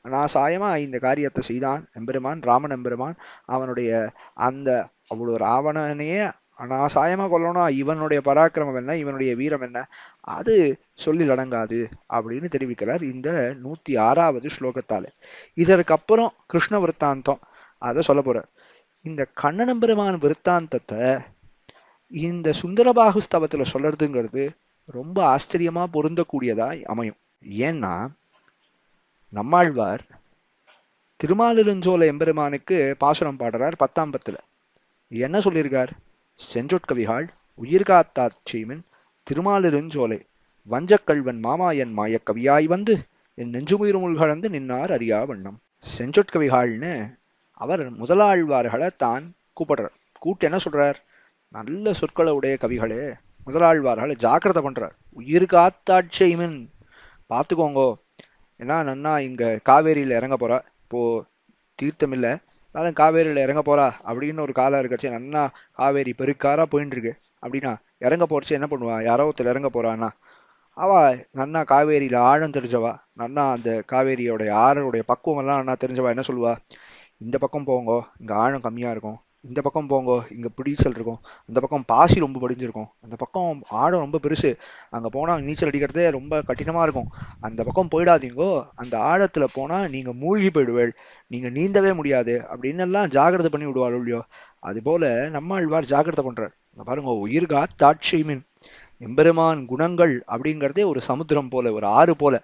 S2: அனாசாயமா இந்த காரியத்தை செய்தான் எம்பெருமான், ராமன் எம்பெருமான். அவனுடைய அந்த அவ்வளவு ராவணனையே அனாசாயமா கொல்லணும். இவனுடைய பராக்கிரமம் என்ன, இவனுடைய வீரம் என்ன, அது சொல்லில் அடங்காது அப்படின்னு தெரிவிக்கிறார் இந்த 106வது ஸ்லோகத்தால. இதற்கப்புறம் கிருஷ்ண விற்த்தாந்தம் அதை சொல்ல போறார். இந்த கண்ணன் பெருமான் விற்த்தாந்தத்தை இந்த சுந்தரபாகு ஸ்தவத்துல சொல்றதுங்கிறது ரொம்ப ஆச்சரியமா பொருந்தக்கூடியதாய் அமையும். ஏன்னா நம்மாழ்வார் திருமாலிருஞ்சோலை எம்பெருமானுக்கு பாசுரம் பாடுறார் 10ஆம் பத்துல. என்ன சொல்லியிருக்கார்? செஞ்சொட்கவிகாள் உயிர்காத்தாட்சிமின் திருமாலிருஞ்சோலை வஞ்சக்கல்வன் மாமாயன் மாயக்கவியாய் வந்து என் நெஞ்சுமுயிர் கலந்து நின்னார் அறியா வண்ணம். செஞ்சொட்கவிகாள்னு அவர் முதலாழ்வார்களை தான் கூப்பிடுறார். கூட்டு என்ன சொல்றார்? நல்ல சொற்களை உடைய கவிகளே, முதலாழ்வார்களை ஜாக்கிரதை பண்றார். உயிர் காத்தாட்சிமின் பார்த்துக்கோங்கோ. ஏன்னா நன்னா இங்க காவேரியில இறங்க போறா. இப்போ தீர்த்தம் இல்லை, அதனால காவேரியில இறங்க போறா அப்படின்னு ஒரு காலம் இருக்கச்சு. நன்னா காவேரி பெருக்காரா போயின்னு இருக்கு அப்படின்னா இறங்க போறச்சு என்ன பண்ணுவா? யாரோ ஒருத்தர் இறங்க போறான்னா அவ நன்னா காவேரியில ஆழம் தெரிஞ்சவா, நன்னா அந்த காவேரியோடைய ஆறோடைய பக்குவம் எல்லாம் நன்னா தெரிஞ்சவா என்ன சொல்லுவா? இந்த பக்கம் போங்கோ, இங்க ஆழம் கம்மியா இருக்கும். இந்த பக்கம் போங்கோ, இங்க பிடிச்சல் இருக்கும். அந்த பக்கம் பாசி ரொம்ப படிஞ்சிருக்கும். அந்த பக்கம் ஆழம் ரொம்ப பெருசு, அங்க போனா நீச்சல் அடிக்கிறதே ரொம்ப கடினமா இருக்கும். அந்த பக்கம் போயிடாதீங்கோ, அந்த ஆழத்துல போனா நீங்க மூழ்கி போயிடுவேள், நீங்க நீந்தவே முடியாது அப்படின்னு எல்லாம் ஜாகிரதை பண்ணி விடுவாள் இல்லையோ. அது போல நம்மாழ்வார் ஜாகிரதை பண்றார். பாருங்க, உயிர்கா தாட்சி மீன் எம்பெருமான் குணங்கள் அப்படிங்கிறதே ஒரு சமுத்திரம் போல, ஒரு ஆறு போல.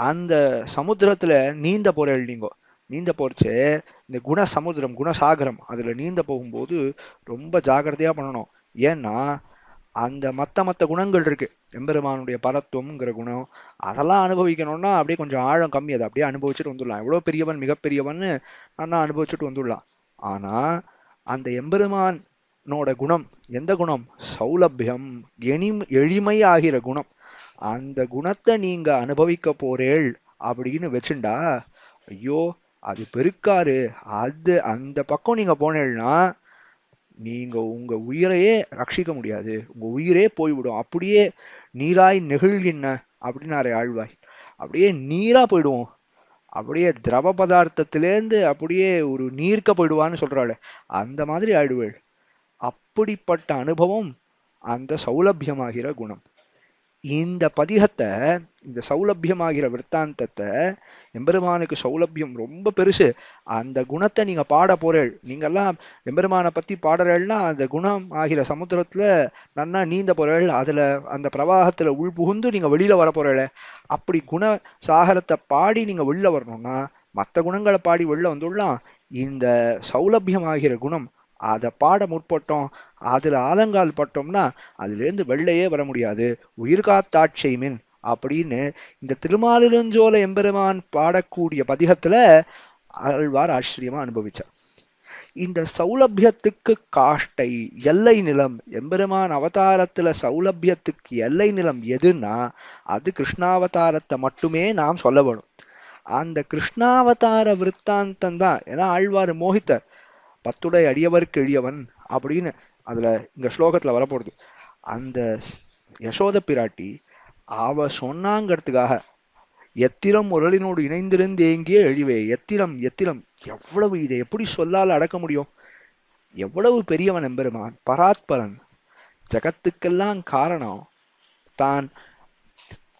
S2: அந்த சமுத்திரத்துல நீந்த போறேள் நீங்கோ. நீந்த போறச்சு இந்த குணசமுத்திரம் குணசாகரம் அதுல நீந்த போகும்போது ரொம்ப ஜாகிரதையா பண்ணணும். ஏன்னா அந்த மத்த குணங்கள் இருக்கு. எம்பெருமானுடைய பரத்துவம்ங்கிற குணம் அதெல்லாம் அனுபவிக்கணும்னா அப்படியே கொஞ்சம் ஆழம் கம்மி, அதை அப்படியே அனுபவிச்சுட்டு வந்துடலாம். எவ்வளவு பெரியவன் மிகப்பெரியவன்னு நான் அனுபவிச்சுட்டு வந்துடலாம். ஆனா அந்த எம்பெருமானோட குணம் எந்த குணம்? சௌலபியம், எளிமை ஆகிற குணம். அந்த குணத்தை நீங்க அனுபவிக்க போறேள் அப்படின்னு வச்சுண்டா ஐயோ அது பெருக்காரு. அந்த பக்கம் நீங்க போனேன்னா நீங்க உங்க உயிரையே ரட்சிக்க முடியாது, உங்க உயிரே போய்விடும். அப்படியே நீராய் நெகிழ்கின்ன அப்படின்னாரு ஆழ்வாய். அப்படியே நீரா போயிடுவோம், அப்படியே திரவ பதார்த்தத்திலேருந்து அப்படியே ஒரு நீர்க்க போயிடுவான்னு சொல்றாள். அந்த மாதிரி ஆயிடுவேள். அப்படிப்பட்ட அனுபவம் அந்த சௌலபியமாகிற குணம். இந்த பதிகத்தை, இந்த சௌலபியமாகிற விற்த்தாந்தத்தை, எம்பெருமானுக்கு சௌலபியம் ரொம்ப பெருசு. அந்த குணத்தை நீங்க பாட போறேள். நீங்கெல்லாம் எம்பெருமானை பத்தி பாடுறேள்னா அந்த குணம் ஆகிற சமுத்திரத்துல நன்னா நீந்த போறேள். அதுல அந்த பிரவாகத்துல உள் புகுந்து நீங்க வெளியில வர போறேள. அப்படி குண சாகரத்தை பாடி நீங்க வெளில வரணும்னா மற்ற குணங்களை பாடி வெளில வந்துடலாம். இந்த சௌலபியமாகிற குணம் அதை பாட முற்பட்டோம், அதுல ஆலங்கால் பட்டோம்னா அதுல இருந்து வெள்ளையே வர முடியாது. உயிர்காத்தாட்சி மின் அப்படின்னு இந்த திருமாலிருஞ்சோலை எம்பெருமான் பாடக்கூடிய பதிகத்துல ஆழ்வார் ஆச்சரியமா அனுபவிச்சார். இந்த சௌலபியத்துக்கு காஷ்டை எல்லை நிலம், எம்பெருமான் அவதாரத்துல சௌலபியத்துக்கு எல்லை நிலம் எதுன்னா அது கிருஷ்ணாவதாரத்தை மட்டுமே நாம் சொல்ல வேணும். அந்த கிருஷ்ணாவதார விற்த்தாந்தம் தான். ஏன்னா ஆழ்வார் மோகித்தர், பத்துடை அடியவருக்கு எளியவன் அப்படின்னு அதுல இந்த ஸ்லோகத்துல வரப்போறது. அந்த யசோத பிராட்டி அவ சொன்னாங்கிறதுக்காக எத்திரம் உரலினோடு இணைந்திருந்து ஏங்கிய எழிவே, எத்திரம் எத்திரம் எவ்வளவு, இதை எப்படி சொல்லால அடக்க முடியும்? எவ்வளவு பெரியவன் எம்பெருமான், பராத்பரன், ஜகத்துக்கெல்லாம் காரணம். தான்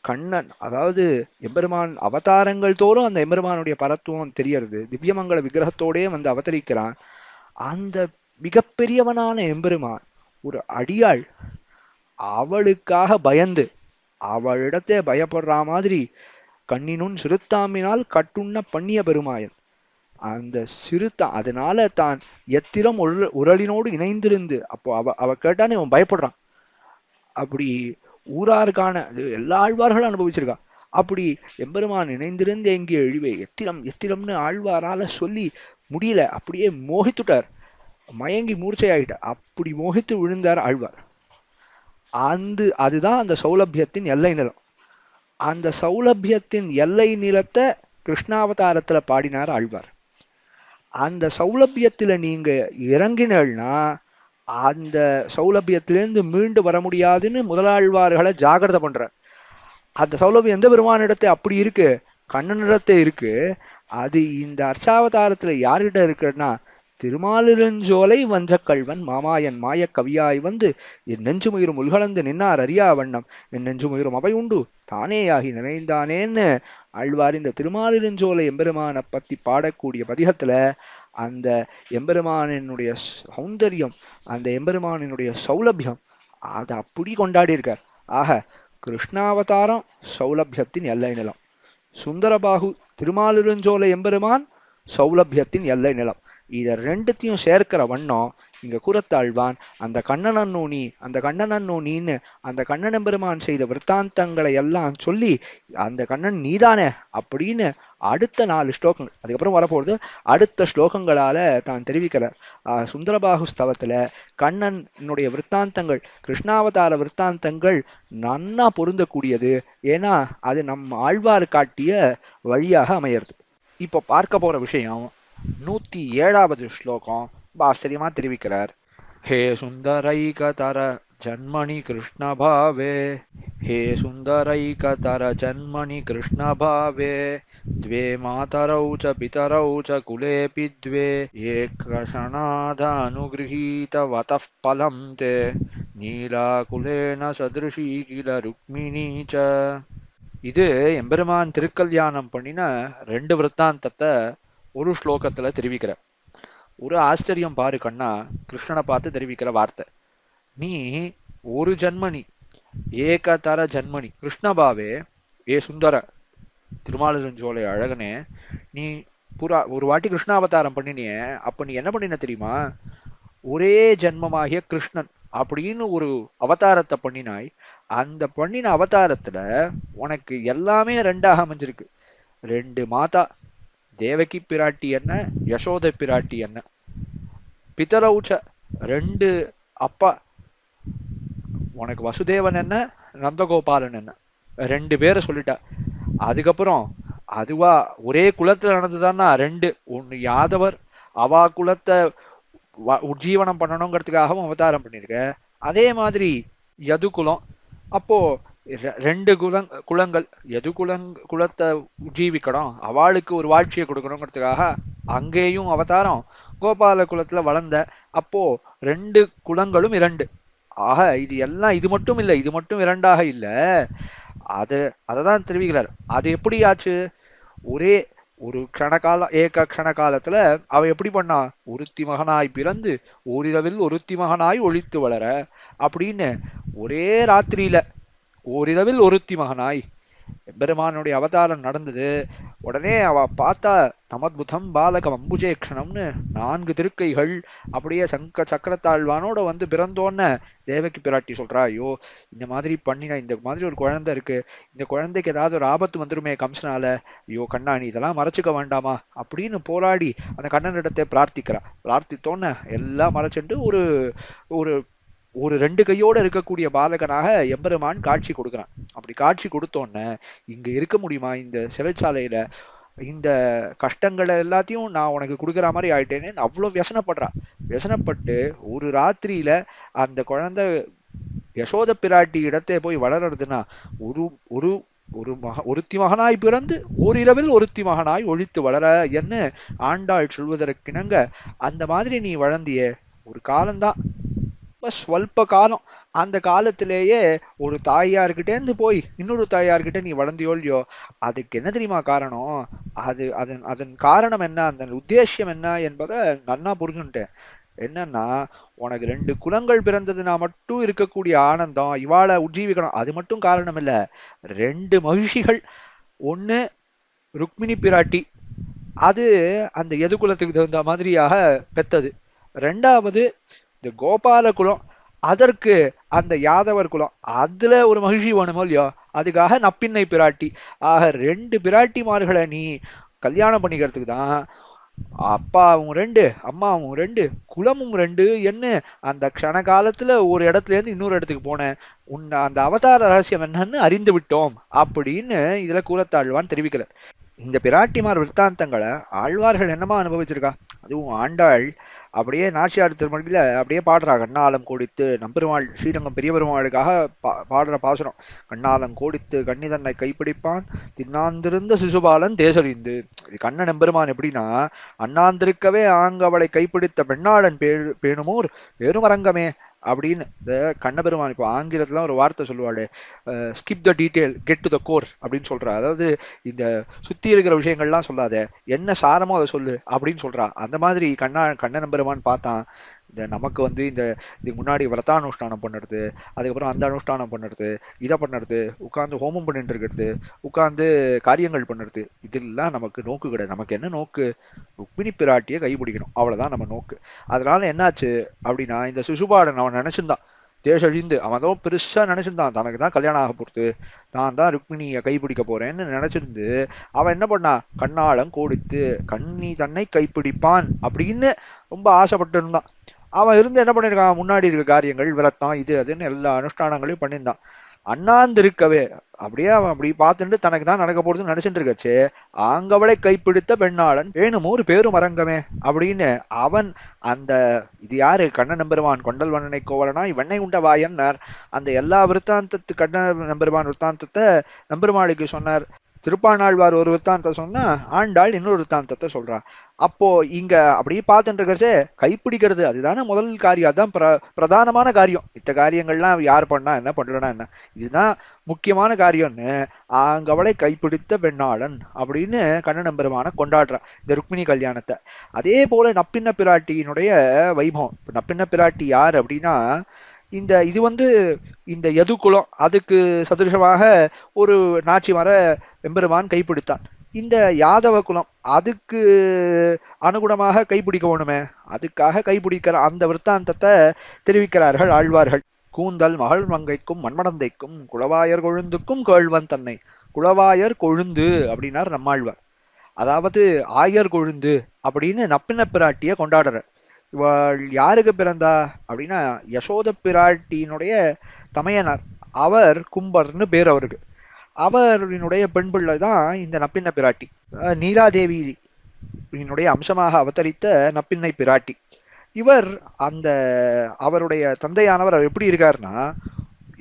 S2: கண்ணன், அதாவது எம்பெருமான் அவதாரங்கள் தோறும் அந்த எம்பெருமானுடைய பரத்துவம் தெரியறது. திவ்யமங்கல விக்கிரகத்தோடே வந்து அவதரிக்கிறான். அந்த மிகப்பெரியவனான எம்பெருமான் ஒரு அடியாள் அவளுக்காக பயந்து, அவளிடத்தே பயப்படுற மாதிரி கண்ணினுன் சிறுத்தாம்பினால் கட்டுண்ண பண்ணிய பெருமாயன். அந்த சிறுத்தா அதனால தான் எத்திரம் உரலினோடு இணைந்திருந்து, அப்போ அவ அவ கேட்டான்னு இவன் பயப்படுறான். அப்படி ஊராருக்கான எல்லா ஆழ்வார்களும் அனுபவிச்சிருக்கா. அப்படி எம்பெருமான் இணைந்திருந்து எங்கே எழுவே எத்திரம் எத்திரம்னு ஆழ்வாரால சொல்லி முடியல, அப்படியே மோகித்துட்டார், மயங்கி மூர்ச்சையாகிட்டார். அப்படி மோகித்து விழுந்தார் ஆழ்வார். அதுதான் அந்த சௌலபியத்தின் எல்லை நிலம். அந்த சௌலபியத்தின் எல்லை நிலத்தை கிருஷ்ணாவதாரத்துல பாடினார் ஆழ்வார். அந்த சௌலபியத்துல நீங்க இறங்கினா அந்த சௌலபியத்திலிருந்து மீண்டு வர முடியாதுன்னு முதலாழ்வார்களை ஜாகிரதை பண்ற. அந்த சௌலபியம் எந்த பெருமானிடத்தை அப்படி இருக்கு, கண்ணனிடத்தை இருக்கு. அது இந்த அர்ச்சாவதாரத்துல யார்கிட்ட இருக்குன்னா, திருமாலிருஞ்சோலை வஞ்ச கல்வன் மாமாயன் மாய கவியாய் வந்து என் நெஞ்சுமுயிரும் உள்கலந்து நின்னார் அறியா வண்ணம் என் நெஞ்சுமுயிரும் அவை உண்டு தானேயாகி நினைந்தானேன்னு ஆழ்வார் இந்த திருமாலிருஞ்சோலை எம்பெருமானை பத்தி பாடக்கூடிய பதிகத்துல அந்த எம்பெருமானினுடைய சௌந்தரியம், அந்த எம்பெருமானினுடைய சௌலபியம் அதை அப்படி கொண்டாடி இருக்கார். ஆக கிருஷ்ணாவதாரம் சௌலபியத்தின் எல்லை நிலம், சுந்தரபாகு திருமாலிருஞ்சோலை எம்பெருமான் சௌலபியத்தின் எல்லை நிலம். இதை ரெண்டுத்தையும் சேர்க்கிற வண்ணம் இங்க கூறத்தாழ்வான் அந்த கண்ணனன்னோனி அந்த கண்ணனன்னோனின்னு அந்த கண்ணன் எம்பெருமான் செய்த விற்த்தாந்தங்களை எல்லாம் சொல்லி அந்த கண்ணன் நீதானே அப்படின்னு அடுத்த 4 ஸ்லோகங்கள், அதுக்கப்புறம் வரப்போறது அடுத்த ஸ்லோகங்களால தான் தெரிவிக்கிறார். சுந்தரபாகு ஸ்தவத்துல கண்ணனுடைய விற்த்தாந்தங்கள், கிருஷ்ணாவதார விற்த்தாந்தங்கள் நன்னா பொருந்தக்கூடியது. ஏன்னா அது நம் ஆழ்வார் காட்டிய வழியாக அமையிறது. இப்போ பார்க்க போற விஷயம் 107வது ஸ்லோகம். ஆச்சரியமா தெரிவிக்கிறார். ஹே சுந்தரைகதர ஜன்மணி கிருஷ்ண பாவே, ஹே சுந்தரைகதர ஜன்மணி கிருஷ்ண பாவே, द्वे मातरौ च पितरौ च कुलेऽपि द्वे, एकशनादानुगृहीतवतः फलं ते, நீலாகுலேன சதிருஷி கில ருக்மிணி ச. இது எம்பெருமான் திருக்கல்யாணம் பண்ணின 2 விற்த்தாந்தத்தை ஒரு ஸ்லோகத்துல தெரிவிக்கிற. ஒரு ஆச்சரியம் பாரு கண்ணா, கிருஷ்ணனை பார்த்து தெரிவிக்கிற வார்த்தை. நீ ஒரு ஜன்மணி, ஏகதர ஜன்மணி கிருஷ்ணபாவே, ஏ சுந்தர திருமாலிருஞ்சோலை அழகனே, நீ ஒரு வாட்டி கிருஷ்ணாவதாரம் பண்ணினிய. அப்ப நீ என்ன பண்ணின தெரியுமா? ஒரே ஜென்மமாகிய கிருஷ்ணன் அப்படின்னு ஒரு அவதாரத்தை பண்ணினாய். அந்த பண்ணின அவதாரத்துல உனக்கு எல்லாமே 2ஆக அமைஞ்சிருக்கு. 2 மாதா, தேவகி பிராட்டி என்ன, யசோதை பிராட்டி என்ன, பிதரௌச்ச 2 அப்பா, உனக்கு வசுதேவன் என்ன, நந்தகோபாலன் என்ன, 2 பேரை சொல்லிட்டா. அதுக்கப்புறம் அதுவா ஒரே குலத்துல நடந்துதான்னா 2, ஒன்னு யாதவர், அவா குலத்தை உஜ்ஜீவனம் பண்ணணுங்கிறதுக்காகவும் அவதாரம் பண்ணிருக்க. அதே மாதிரி யது குலம், அப்போ 2 குலங்கள், யது குலத்தை உஜ்ஜீவிக்கணும், அவளுக்கு ஒரு வாழ்ச்சியை கொடுக்கணுங்கிறதுக்காக அங்கேயும் அவதாரம். கோபால குலத்துல வளர்ந்த, அப்போ 2 குலங்களும் 2. ஆக இது எல்லாம், இது மட்டும் இல்லை, இது மட்டும் 2ஆக இல்லை, அததான் தெரிவிக்கிறார். அது எப்படி ஆச்சு? ஒரே ஒரு க்ஷணகால ஏக க்ஷணகாலத்துல அவ எப்படி பண்ணா? ஒருத்தி மகனாய் பிறந்து ஓரிரவில் ஒருத்தி மகனாய் ஒழித்து வளர அப்படின்னு ஒரே ராத்திரியில ஓரிரவில் ஒருத்தி மகனாய் பெருமானுடைய அவதாரம் நடந்தது. உடனே அவ பார்த்தா தமத்புதம் பாலகம் அம்புஜேக்ஷணம்னு 4 திருக்கைகள் அப்படியே சங்க சக்கரத்தாழ்வானோட வந்து பிறந்தோன்னு தேவகி பிராட்டி சொல்றா. ஐயோ, இந்த மாதிரி பண்ணினா, இந்த மாதிரி ஒரு குழந்தை இருக்கு, இந்த குழந்தைக்கு ஏதாவது ஒரு ஆபத்து வந்துருமே கம்சனால, ஐயோ கண்ணா நீ இதெல்லாம் மறைச்சுக்க வேண்டாமா அப்படின்னு போராடி அந்த கண்ணனிடத்தை பிரார்த்திக்கிறா. பிரார்த்தித்தோன்னு எல்லாம் மறைச்சுட்டு ஒரு ஒரு ஒரு 2 கையோட இருக்கக்கூடிய பாலகனாக எம்பெருமான் காட்சி கொடுக்குறான். அப்படி காட்சி கொடுத்தோன்ன இங்க இருக்க முடியுமா இந்த சிறைச்சாலையில, இந்த கஷ்டங்களை எல்லாத்தையும் நான் உனக்கு கொடுக்குற மாதிரி ஆயிட்டேன்னு அவ்வளவு வியசனப்படுறா. வியசனப்பட்டு ஒரு ராத்திரியில அந்த குழந்தை யசோத பிராட்டி இடத்தை போய் வளர்றதுன்னா ஒரு ஒரு ஒருத்தி மகனாய் பிறந்து ஓரிரவில் ஒருத்தி மகனாய் ஒழித்து வளர என்ன ஆண்டாள் சொல்வதற்கிணங்க அந்த மாதிரி நீ வளர்ந்தியே. ஒரு காலம்தான், ரொம்ப ஸ்வல்ப காலம். அந்த காலத்திலேயே ஒரு தாயார்கிட்டேருந்து போய் இன்னொரு தாயார்கிட்ட நீ வளர்ந்தியோ இல்லையோ, அதுக்கு என்ன தெரியுமா காரணம்? அதன் அதன் காரணம் என்ன, அந்த உத்தேசியம் என்ன என்பதை நன்னா புரிஞ்சுட்டேன். என்னன்னா, உனக்கு 2 குலங்கள் பிறந்ததுனா மட்டும் இருக்கக்கூடிய ஆனந்தம், இவாளை உஜ்ஜீவிக்கணும், அது மட்டும் காரணம் இல்ல. 2 மகிழ்ச்சிகள், ஒண்ணு ருக்மிணி பிராட்டி, அது அந்த எதுகுலத்துக்கு தகுந்த மாதிரியாக பெத்தது. ரெண்டாவது இந்த கோபால குலம், அதற்கு அந்த யாதவர் குலம், அதுல ஒரு மகிழ்ச்சி வேணுமோ இல்லையோ, அதுக்காக நப்பின்னை பிராட்டி. ஆக 2 பிராட்டிமார்களை நீ கல்யாணம் பண்ணிக்கிறதுக்கு தான் அப்பாவும் 2, அம்மாவும் 2, குலமும் 2 என்ன அந்த க்ஷண காலத்துல ஒரு இடத்துல இருந்து இன்னொரு இடத்துக்கு போனேன், உன்னை அந்த அவதார ரகசியம் என்னன்னு அறிந்து விட்டோம் அப்படின்னு இதுல கூறத்தாழ்வான் தெரிவிக்கிறார். இந்த பிராட்டிமார் விற்த்தாந்தங்களை ஆழ்வார்கள் என்னமா அனுபவிச்சிருக்கா. அதுவும் ஆண்டாள் அப்படியே நாச்சியார் திருமொழியில அப்படியே பாடுறா. கண்ணாலம் கோடித்து நம்பெருமாள் ஸ்ரீரங்கம் பெரிய பெருமாளுக்காக பாடுற பாசுரம். கண்ணாலம் கோடித்து கண்ணி தன்னை கைப்பிடிப்பான் தின்னாந்திருந்த சிசுபாலன் தேசறிந்து. இது கண்ணன் எம்பெருமான் எப்படின்னா, அண்ணாந்திருக்கவே ஆங்கவளை கைப்பிடித்த பெண்ணாளன் பேணுமோர் பேருமரங்கமே அப்படின்னு. இந்த கண்ணபெருமான் இப்போ ஆங்கிலத்துல ஒரு வார்த்தை சொல்லுவாள், skip the detail get to the core அப்படின்னு சொல்றா. அதாவது இந்த சுத்தி இருக்கிற விஷயங்கள்லாம் சொல்லாத, என்ன சாரமோ அதை சொல்லு அப்படின்னு சொல்றா. அந்த மாதிரி கண்ணன் பெருமான் பார்த்தான், இந்த நமக்கு வந்து இதுக்கு முன்னாடி விரதானுஷ்டானம் பண்ணுறது, அதுக்கப்புறம் அந்த அனுஷ்டானம் பண்ணுறது, இதை பண்ணுறது, உட்காந்து ஹோமம் பண்ணிட்டு இருக்கிறது, உட்காந்து காரியங்கள் பண்ணுறது, இதெல்லாம் நமக்கு நோக்கு கிடையாது. நமக்கு என்ன நோக்கு? ருக்மிணி பிராட்டியை கைப்பிடிக்கணும், அவ்வளவுதான் நம்ம நோக்கு. அதனால என்னாச்சு அப்படின்னா, இந்த சிசுபாடன் அவன் நினைச்சிருந்தான் தேசழிந்து, அவன் தான் பெருசா நினைச்சிருந்தான் தனக்கு தான் கல்யாணம் ஆக போறது, தான் தான் ருக்மிணியை கைப்பிடிக்க போறேன்னு நினைச்சிருந்து அவன் என்ன பண்ணான், கண்ணாளம் கோடித்து கண்ணி தன்னை கைப்பிடிப்பான் அப்படின்னு ரொம்ப ஆசைப்பட்டு இருந்தான். அவன் இருந்து என்ன பண்ணிருக்கான், முன்னாடி இருக்க காரியங்கள் விரத்தம் இது அதுன்னு எல்லா அனுஷ்டானங்களையும் பண்ணியிருந்தான். அண்ணாந்து இருக்கவே அப்படியே அவன் அப்படி பார்த்துட்டு தனக்கு தான் நடக்க போறதுன்னு நினைச்சிட்டு இருக்கச்சு, ஆங்கவளை கைப்பிடித்த பெண்ணாளன் வேணுமோ ஒரு பேரும் அரங்கமே அப்படின்னு அவன் அந்த இது யாரு, கண்ணன் நம்பெருமான் கொண்டல் வண்ணனை கோவலனாய் வெண்ணை உண்ட வாயன்னார். அந்த எல்லா விற்த்தாந்தத்து கண்ணன் நம்பெருமான் விற்த்தாந்தத்தை நம்பெருமாளுக்கு சொன்னார். திருப்பாணாழ்வார் ஒரு விற்த்தாந்தத்தை சொன்னா, ஆண்டாள் இன்னொரு விற்த்தாந்தத்தை சொல்றா. அப்போ இங்க அப்படியே பார்த்துட்டு இருக்கிறச்சே கைப்பிடிக்கிறது அதுதானே முதல் காரியம், அதுதான் பிரதானமான காரியம். இத்த காரியங்கள்லாம் யார் பண்ணா என்ன பண்ணலன்னா என்ன, இதுதான் முக்கியமான காரியம்னு அங்கவளை கைப்பிடித்த பெண்ணாளன் அப்படின்னு கண்ணன் பெருமான கொண்டாடுறா இந்த ருக்மிணி கல்யாணத்தை. அதே போல நப்பின்ன பிராட்டியினுடைய வைபவம். நப்பின்ன பிராட்டி யார் அப்படின்னா, இது வந்து இந்த யதுகுலம், அதுக்கு சதுருஷமாக ஒரு நாச்சிமார எம்பெருமான் கைப்பிடித்தான். இந்த யாதவ குலம், அதுக்கு அனுகுணமாக கைப்பிடிக்க வேணுமே, அதுக்காக கைப்பிடிக்கிற அந்த விற்த்தாந்தத்தை தெரிவிக்கிறார்கள் ஆழ்வார்கள். கூந்தல் மகள் மங்கைக்கும் மண்மடந்தைக்கும் குளவாயர் கொழுந்துக்கும் கேழ்வன் தன்னை. குளவாயர் கொழுந்து அப்படின்னார் நம்மாழ்வார். அதாவது ஆயர் கொழுந்து அப்படின்னு நப்பின்ன பிராட்டிய கொண்டாடுற. இவள் யாருக்கு பிறந்தா அப்படின்னா, யசோத பிராட்டியினுடைய தமையனார். அவர் கும்பர்னு பேர் அவருக்கு. அவரினுடைய பெண் பிள்ளை தான் இந்த நப்பின்ன பிராட்டி. நீலாதேவி அம்சமாக அவதரித்த நப்பின்னை பிராட்டி. இவர் அந்த அவருடைய தந்தையானவர் அவர் எப்படி இருக்காருன்னா,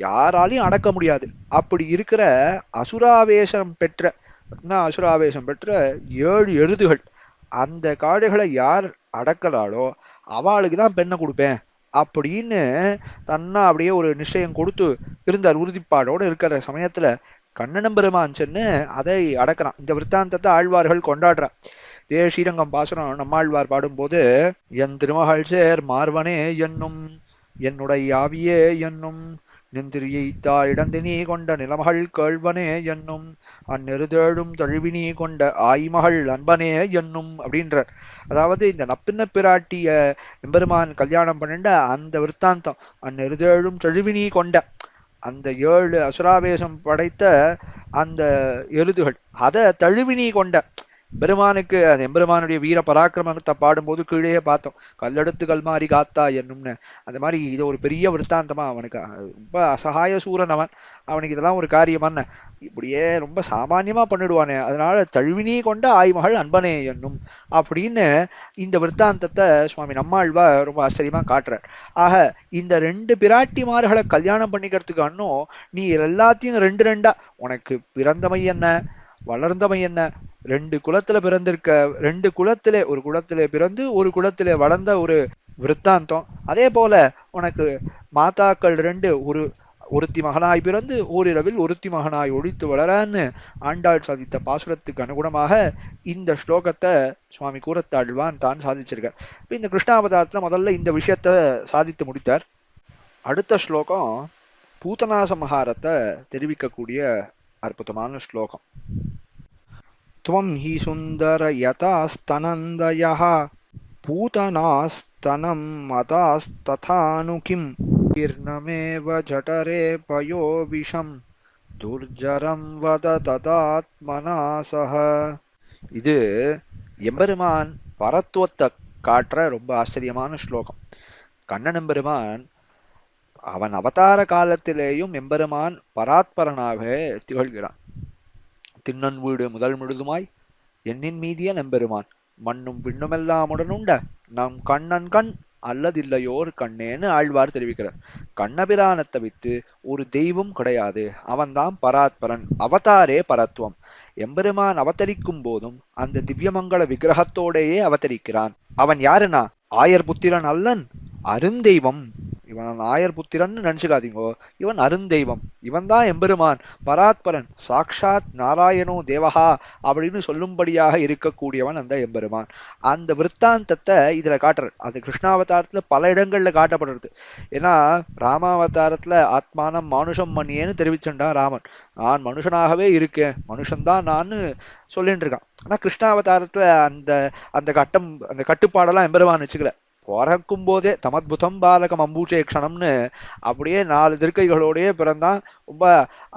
S2: யாராலையும் அடக்க முடியாது அப்படி இருக்கிற அசுராவேசம் பெற்ற 7 எருதுகள், அந்த காடுகளை யார் அடக்கலாளோ அவளுக்கு தான் பெண்ணை கொடுப்பேன் அப்படின்னு தன்னா அப்படியே ஒரு நிச்சயம் கொடுத்து இருந்தார். உறுதிப்பாடோடு இருக்கிற சமயத்துல கண்ணன் பெருமான் சென்னு அதை அடக்கிறான். இந்த விற்த்தாந்தத்தை ஆழ்வார்கள் கொண்டாடுறா. ஸ்ரீரங்கம் பாசுரம் நம்மாழ்வார் பாடும்போது, என் திருமகள் சேர் மார்வனே என்னும் என்னுடைய ஆவியே என்னும் நிந்திரியைத்தா இடந்தினி கொண்ட நிலமகள் கேழ்வனே என்னும் அந்நெருதேழும் தழுவினி கொண்ட ஆய்மகள் அன்பனே என்னும் அப்படின்றார். அதாவது இந்த நப்பின்ன பிராட்டிய எம்பெருமான் கல்யாணம் பண்ணிண்ட அந்த விற்த்தாந்தம், அந்நெருதேழும் தழுவினி கொண்ட அந்த 7 அசுராவேசம் படைத்த அந்த எருதுகள், அதை தழுவினி கொண்ட பெருமானுக்கு அந்த எம்பெருமானுடைய வீர பராக்கிரமத்தை பாடும்போது கீழே பார்த்தோம், கல்லெடுத்து கல்மாரி காத்தா என்னும்னு. அந்த மாதிரி இது ஒரு பெரிய விற்த்தாந்தமா. அவனுக்கு ரொம்ப அசகாய சூரன் அவன், அவனுக்கு இதெல்லாம் ஒரு காரியமான இப்படியே ரொம்ப சாமான்யமா பண்ணிடுவானே, அதனால தழுவினி கொண்ட ஆய்மகள் அன்பனே என்னும் அப்படின்னு இந்த விற்த்தாந்தத்தை சுவாமி நம்மாழ்வா ரொம்ப ஆச்சரியமா காட்டுறார். ஆக இந்த 2 பிராட்டிமார்களை கல்யாணம் பண்ணிக்கிறதுக்கு அன்னும் நீ எல்லாத்தையும் 2 உனக்கு பிறந்தமை என்ன வளர்ந்தமை என்ன, 2 குலத்துல பிறந்திருக்க, 2 குலத்திலே ஒரு குலத்திலே பிறந்து ஒரு குலத்திலே வளர்ந்த ஒரு விருத்தாந்தம். அதே போல உனக்கு மாதாக்கள் ரெண்டு, ஒருத்தி மகனாய் பிறந்து ஓரிரவில் ஒருத்தி மகனாய் ஒழித்து வளரான்னு ஆண்டாள் சாதித்த பாசுரத்துக்கு அனுகுணமாக இந்த ஸ்லோகத்தை சுவாமி கூரத்தாழ்வான் தான் சாதிச்சிருக்கார். இந்த கிருஷ்ணாவதாரத்துல முதல்ல இந்த விஷயத்த சாதித்து முடித்தார். அடுத்த ஸ்லோகம் பூதனா சம்ஹாரத்தை தெரிவிக்கக்கூடிய அற்புதமான ஸ்லோகம். துவம் ஹி சுந்தர யதாஸ்தனந்தயः பூதனாஸ்தனம் மதாஸ்ததானு கிம் கீர்ணமேவ ஜடரே பயோ விஷம் துர்ஜரம் வத ததாத்மனா சஹ. இது எம்பெருமான் பரத்துவத்தை காட்டுற ரொம்ப ஆச்சரியமான ஸ்லோகம். கண்ணன் எம்பெருமான் அவன் அவதார காலத்திலேயும் எம்பெருமான் பராத்பரனாக திகழ்கிறான். திண்ணன் வீடு முதல் முழுதுமாய் எண்ணின் மீதிய நம்பெருமான் மண்ணும் விண்ணுமெல்லாம் உடனுண்ட நம் கண்ணன் கண் அல்லதில்லையோர் கண்ணேன்னு ஆழ்வார் தெரிவிக்கிறார். கண்ணபிரானை தவித்து ஒரு தெய்வம் கிடையாது, அவன்தான் பராத்பரன், அவதாரே பரத்துவம். எம்பெருமான் அவதரிக்கும் போதும் அந்த திவ்யமங்கள விக்கிரகத்தோடையே அவதரிக்கிறான். அவன் யாருன்னா ஆயர் புத்திரன் அல்லன், அருந்தெய்வம். இவன் ஆயர் புத்திரன் நினைச்சுக்காதீங்கோ, இவன் அருந்தெய்வம். இவன் தான் எம்பெருமான் பராத்பரன், சாக்ஷாத் நாராயணோ தேவஹா அப்படின்னு சொல்லும்படியாக இருக்கக்கூடியவன் அந்த எம்பெருமான். அந்த விற்த்தாந்தத்தை இதுல காட்டுறார். அது கிருஷ்ணாவதாரத்துல பல இடங்கள்ல காட்டப்படுறது. ஏன்னா ராமாவதாரத்துல ஆத்மானம் மானுஷம் மணியேன்னு தெரிவிச்சுட்டான் ராமன். நான் மனுஷனாகவே இருக்கேன், மனுஷன்தான் நான் சொல்லிட்டு இருக்கான். ஆனா கிருஷ்ணாவதாரத்துல அந்த அந்த அந்த கட்டுப்பாடெல்லாம் எம்பெருமான் வச்சுக்கல. பிறக்கும் போதே தமத்புதம் பாலகம் அம்பூச்சே க்ஷணம்னு அப்படியே 4 திருக்கைகளோடயே பிறந்தான். ரொம்ப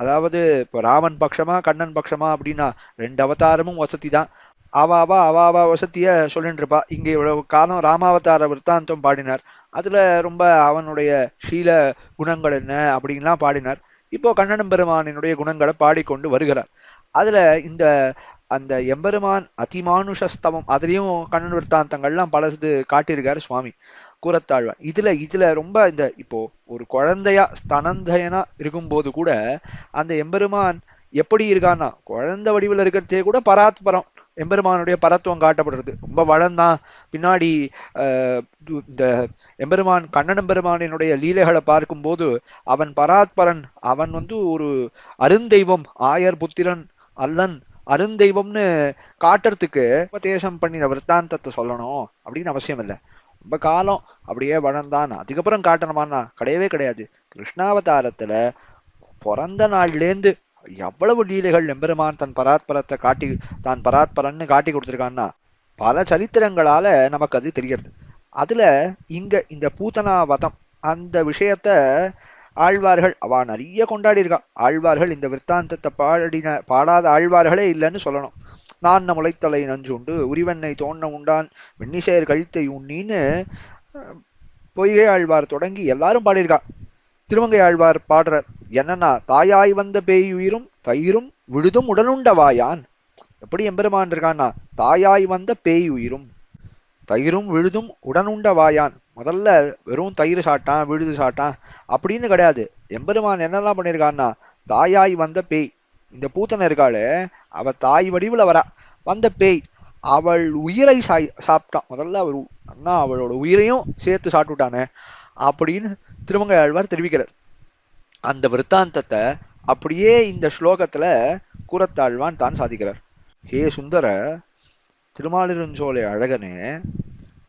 S2: அதாவது இப்போ ராமன் பட்சமா கண்ணன் பட்சமா அப்படின்னா 2 அவதாரமும் வசதி தான். அவாவா வசதிய சொல்லிட்டு இருப்பா. இங்க இவ்வளவு காலம் ராமாவதார விற்த்தாந்தம் பாடினார். அதுல ரொம்ப அவனுடைய ஷீல குணங்கள் என்ன அப்படின்லாம் பாடினார். இப்போ கண்ணன் பெருமானினுடைய குணங்களை பாடிக்கொண்டு வருகிறார். அதுல இந்த அந்த எம்பெருமான் அதிமானுஷஸ்தவம் அதுலயும் கண்ணன் விற்த்தாந்தங்கள்லாம் பலது காட்டியிருக்காரு சுவாமி கூரத்தாழ்வான். இதுல ரொம்ப இந்த இப்போ ஒரு குழந்தையா ஸ்தனந்தயனா இருக்கும்போது கூட அந்த எம்பெருமான் எப்படி இருக்கான்னா குழந்தை வடிவில் இருக்கிறதே கூட பராத்பரம். எம்பெருமானுடைய பரத்துவம் காட்டப்படுறது ரொம்ப வளர்ந்தான். பின்னாடி இந்த எம்பெருமான் கண்ணன் எம்பெருமானினுடைய லீலைகளை பார்க்கும்போது அவன் பராத்பரன், அவன் ஒரு அருந்தெய்வம், ஆயர் புத்திரன் அல்லன், அருந்தெய்வம்னு காட்டுறதுக்கு உபதேசம் பண்ணின விற்த்தாந்தத்தை சொல்லணும் அப்படின்னு அவசியம் இல்லை. ரொம்ப காலம் அப்படியே வளர்ந்தான், அதுக்கப்புறம் காட்டணுமான்னா கிடையவே கிடையாது. கிருஷ்ணாவதாரத்துல பிறந்த நாள்லேருந்து எவ்வளவு லீலைகள் எம்பெருமான் தன் பராத்பரத்தை காட்டி தான் பராத்பரன்னு காட்டி கொடுத்துருக்கான்னா பல சரித்திரங்களால நமக்கு அது தெரியறது. அதுல இங்க இந்த பூதனா வதம் அந்த விஷயத்த ஆழ்வார்கள் அவ நிறைய கொண்டாடி இருக்கா. ஆழ்வார்கள் இந்த விற்த்தாந்தத்தை பாடாத ஆழ்வார்களே இல்லைன்னு சொல்லணும். நான் முளைத்தலை நஞ்சுண்டு உரிவெண்ணை தோண்ண உண்டான் வெண்ணிசேர் கழித்தை உண்ணின்னு பொய்கை ஆழ்வார் தொடங்கி எல்லாரும் பாடியிருக்கா. திருமங்கை ஆழ்வார் பாடுறார் என்னன்னா, தாயாய் வந்த பேயுயிரும் தயிரும் விழுதும் உடனுண்டவாயான். எப்படி எம்பெருமான் இருக்கான்னா தாயாய் வந்த பேயுயிரும் தயிரும் விழுதும் உடனுண்டவாயான். முதல்ல வெறும் தயிர் சாட்டான் விழுது சாட்டான் அப்படின்னு கிடையாது. எம்பெருமான் என்னெல்லாம் பண்ணியிருக்கான்னா தாயாய் வந்த பேய், இந்த பூத்தனை இருக்காளு அவ தாய் வடிவுல வரா, வந்த பேய் அவள் உயிரை சாப்பிட்டான். முதல்ல அவர் அண்ணா அவளோட உயிரையும் சேர்த்து சாப்பிட்டுட்டானே அப்படின்னு திருமங்கை ஆழ்வார் தெரிவிக்கிறார். அந்த விற்த்தாந்தத்தை அப்படியே இந்த ஸ்லோகத்துல கூரத்தாழ்வான் தான் சாதிக்கிறார். ஹே சுந்தர திருமாலிருஞ்சோலை அழகனே,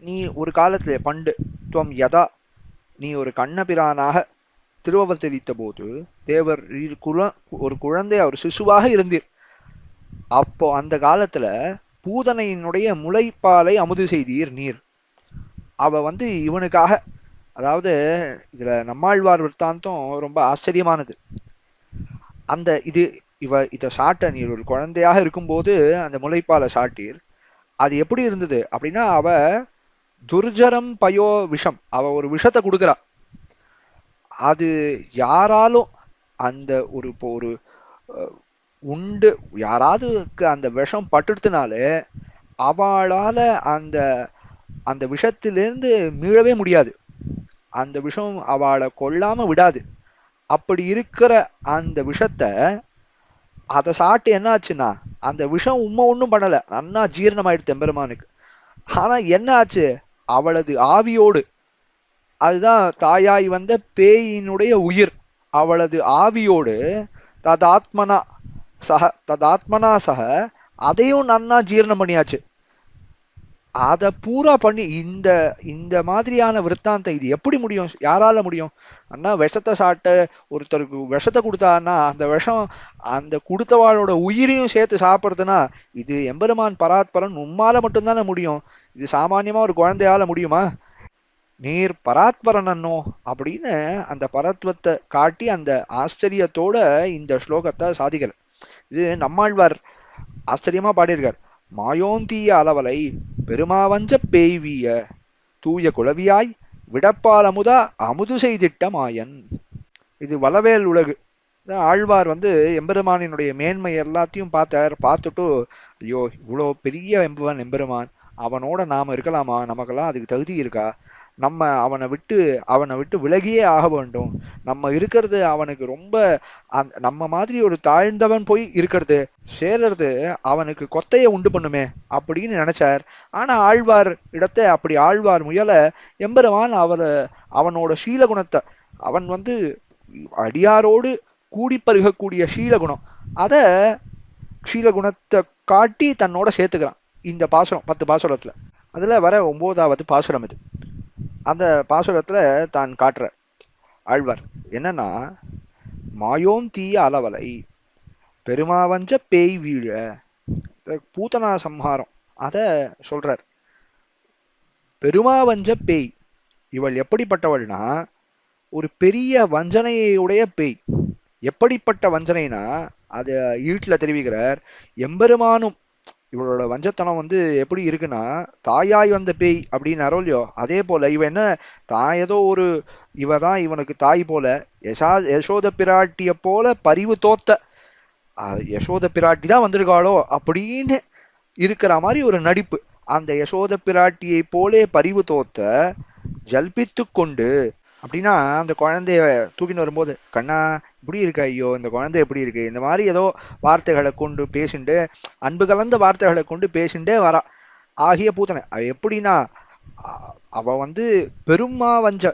S2: நீ ஒரு காலத்துல பண்டு துவம் யதா நீ ஒரு கண்ணபிரானாக திருவவதரித்த போது தேவர் ஒரு குழந்தை ஒரு சிசுவாக இருந்தீர். அப்போ அந்த காலத்துல பூதனையினுடைய முளைப்பாலை அமுது செய்தீர் நீர். அவ இவனுக்காக, அதாவது இதுல நம்மாழ்வார் விற்த்தாந்தம் ரொம்ப ஆச்சரியமானது. அந்த இத சாட்ட நீர் ஒரு குழந்தையாக இருக்கும்போது அந்த முளைப்பாலை சாட்டீர். அது எப்படி இருந்தது அப்படின்னா அவ துர்ஜரம் பயோ விஷம், அவ ஒரு விஷத்தை கொடுக்குறா. அது யாராலும் அந்த ஒரு உண்டு யாராவது அந்த விஷம் பட்டுடுத்துனாலே அவளால அந்த அந்த விஷத்திலிருந்து மீளவே முடியாது. அந்த விஷம் அவளை கொல்லாம விடாது. அப்படி இருக்கிற அந்த விஷத்தை அதை சாப்பிட்டு என்ன ஆச்சுன்னா அந்த விஷம் ஒன்றும் பண்ணல, நன்னா ஜீரணமாயிடுச்சு எம்பெருமானுக்கு. ஆனா என்ன ஆச்சு, அவளது ஆவியோடு அதுதான் தாயாய் வந்த பேயினுடைய உயிர். அவளது ஆவியோடு ததாத்மனா ததாத்மனா சக அதையும் நன்னா ஜீரணம் பண்ணியாச்சு. அத பூரா பண்ணி இந்த இந்த மாதிரியான விற்த்தாந்தம் இது எப்படி முடியும்? யாரால முடியும்? அண்ணா விஷத்தை சாப்பிட்ட ஒருத்தருக்கு விஷத்தை கொடுத்தான்னா அந்த விஷம் அந்த கொடுத்தவாளோட உயிரையும் சேர்த்து சாப்பிடுறதுன்னா இது எம்பெருமான் பராத்பரன் உம்மால மட்டும்தானே முடியும். இது சாமானியமா ஒரு குழந்தையால முடியுமா? நீர் பராத்பரனோ அப்படின்னு அந்த பரத்வத்தை காட்டி அந்த ஆச்சரியத்தோட இந்த ஸ்லோகத்தை சாதிக்கிற. இது நம்மாழ்வார் ஆச்சரியமா பாடியிருக்கார். மாயோந்தீய அளவலை பெருமாவஞ்ச பேய்விய தூய குளவியாய் விடப்பாலமுதா அமுது செய்திட்ட மாயன். இது வளவேல் உலகு. ஆழ்வார் எம்பெருமானினுடைய மேன்மை எல்லாத்தையும் பார்த்தார். பார்த்துட்டு ஐயோ இவ்வளோ பெரிய எம்பெருமான், அவனோட நாம இருக்கலாமா? நமக்கெல்லாம் அதுக்கு தகுதி இருக்கா? நம்ம அவனை விட்டு விலகியே ஆக வேண்டும். நம்ம இருக்கிறது அவனுக்கு ரொம்ப நம்ம மாதிரி ஒரு தாழ்ந்தவன் போய் இருக்கிறது சேர்றது அவனுக்கு கொத்தைய உண்டு பண்ணுமே அப்படின்னு நினைச்சார். ஆனா ஆழ்வார் இடத்தை அப்படி ஆழ்வார் முயல எம்பெருமான் அவனோட சீலகுணத்தை அவன் அடியாரோடு கூடி பருகக்கூடிய சீலகுணம் அத ஷீலகுணத்தை காட்டி தன்னோட சேர்த்துக்கிறான். இந்த பாசுரம் 10 பாசுரத்துல அதுல வர 9வது பாசுரம் இது. அந்த பாசுரத்துல தான் காட்டுற ஆழ்வார் என்னன்னா, மாயோம் தீய அளவலை பெருமாவஞ்ச பேய் வீழ பூத்தனா சம்ஹாரம் அத சொல்றார். பெருமாவஞ்ச பேய் இவள் எப்படிப்பட்டவள்னா ஒரு பெரிய வஞ்சனையுடைய பேய். எப்படிப்பட்ட வஞ்சனைனா அத ஈட்டுல தெரிவிக்கிறார். எம்பெருமானும் இவளோட வஞ்சத்தனம் எப்படி இருக்குன்னா தாயாய் வந்த பேய் அப்படின்னு அரோல்யோ அதே போல இவ என்ன தான் ஏதோ ஒரு இவதான் இவனுக்கு தாய் போல யசோத பிராட்டிய போல பரிவு தோத்த யசோத பிராட்டி தான் வந்திருக்காளோ அப்படின்னு இருக்கிற மாதிரி ஒரு நடிப்பு. அந்த யசோத பிராட்டியை போலே பரிவு தோத்த ஜல்பித்து கொண்டு அப்படின்னா அந்த குழந்தைய தூக்கின்னு வரும்போது கண்ணா இப்படி இருக்க, ஐயோ இந்த குழந்தை எப்படி இருக்கு, இந்த மாதிரி ஏதோ வார்த்தைகளை கொண்டு பேசிண்டு அன்பு கலந்த வார்த்தைகளை கொண்டு பேசிண்டே வரா ஆகிய பூத்தனை. அவ எப்படின்னா அவ பெருமா வஞ்ச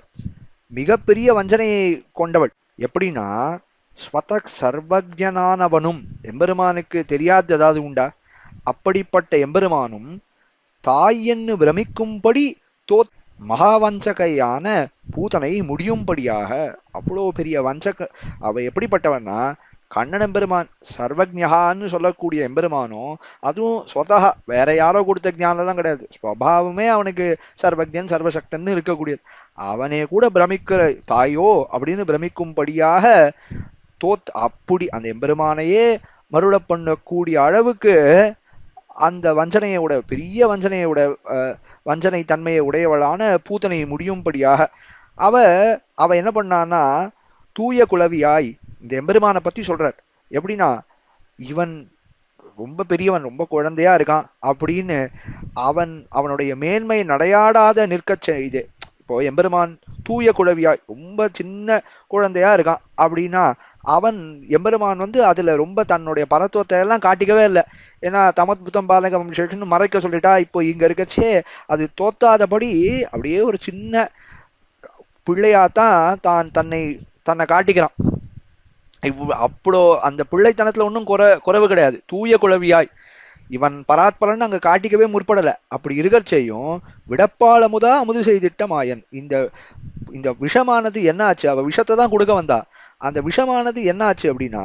S2: மிகப்பெரிய வஞ்சனையை கொண்டவள். எப்படின்னா ஸ்வதக் சர்வஜனானவனும் எம்பெருமானுக்கு தெரியாத ஏதாவது உண்டா? அப்படிப்பட்ட எம்பெருமானும் தாய் என்று பிரமிக்கும்படி மகாவஞ்சகையான பூதனை முடியும்படியாக அவ்வளோ பெரிய வஞ்சக அவ எப்படிப்பட்டவன்னா கண்ணன் எம்பெருமான் சர்வஜகான்னு சொல்லக்கூடிய எம்பெருமானும் அதுவும் ஸ்வதகா வேற யாரோ கொடுத்த ஞானம்லாம் கிடையாது. ஸ்வபாவமே அவனுக்கு சர்வஜன் சர்வசக்தன்னு இருக்கக்கூடியது. அவனே கூட பிரமிக்கிற தாயோ அப்படின்னு பிரமிக்கும்படியாக அப்படி அந்த எம்பெருமானையே மருள பண்ணக்கூடிய அளவுக்கு அந்த வஞ்சனையோட பெரிய வஞ்சனையோட வஞ்சனை தன்மையை உடையவளான பூத்தனை முடியும்படியாக அவ என்ன பண்ணான்னா தூய குளவியாய் இந்த எம்பெருமானை பத்தி சொல்றார். எப்படின்னா இவன் ரொம்ப பெரியவன், ரொம்ப குழந்தையா இருக்கான் அப்படின்னு அவனுடைய மேன்மை நடையாடாத நிற்க செய்து. இப்போ எம்பெருமான் தூய குளவியாய் ரொம்ப சின்ன குழந்தையா இருக்கான் அப்படின்னா அவன் எம்பெருமான் அதுல ரொம்ப தன்னுடைய பரத்துவத்தை எல்லாம் காட்டிக்கவே இல்லை. ஏன்னா தமத் புத்தம் பாலக வம்சன்னு மறைக்க சொல்லிட்டா இப்போ இங்க இருக்கச்சே அது தோத்தாதபடி அப்படியே ஒரு சின்ன பிள்ளையாத்தான் தன்னை காட்டிக்கிறான். அப்போ அந்த பிள்ளைத்தனத்துல ஒன்றும் குறைவு கிடையாது. தூய குளவியாய் இவன் பராத்பரன் அங்க காட்டிக்கவே முற்படல. அப்படி இருக்கச்சையும் விடப்பாலமுதா அமுது செய்திட்ட மாயன். இந்த விஷமானது என்ன ஆச்சு? அவ விஷத்தை தான் கொடுக்க வந்தா. அந்த விஷமானது என்ன ஆச்சு அப்படின்னா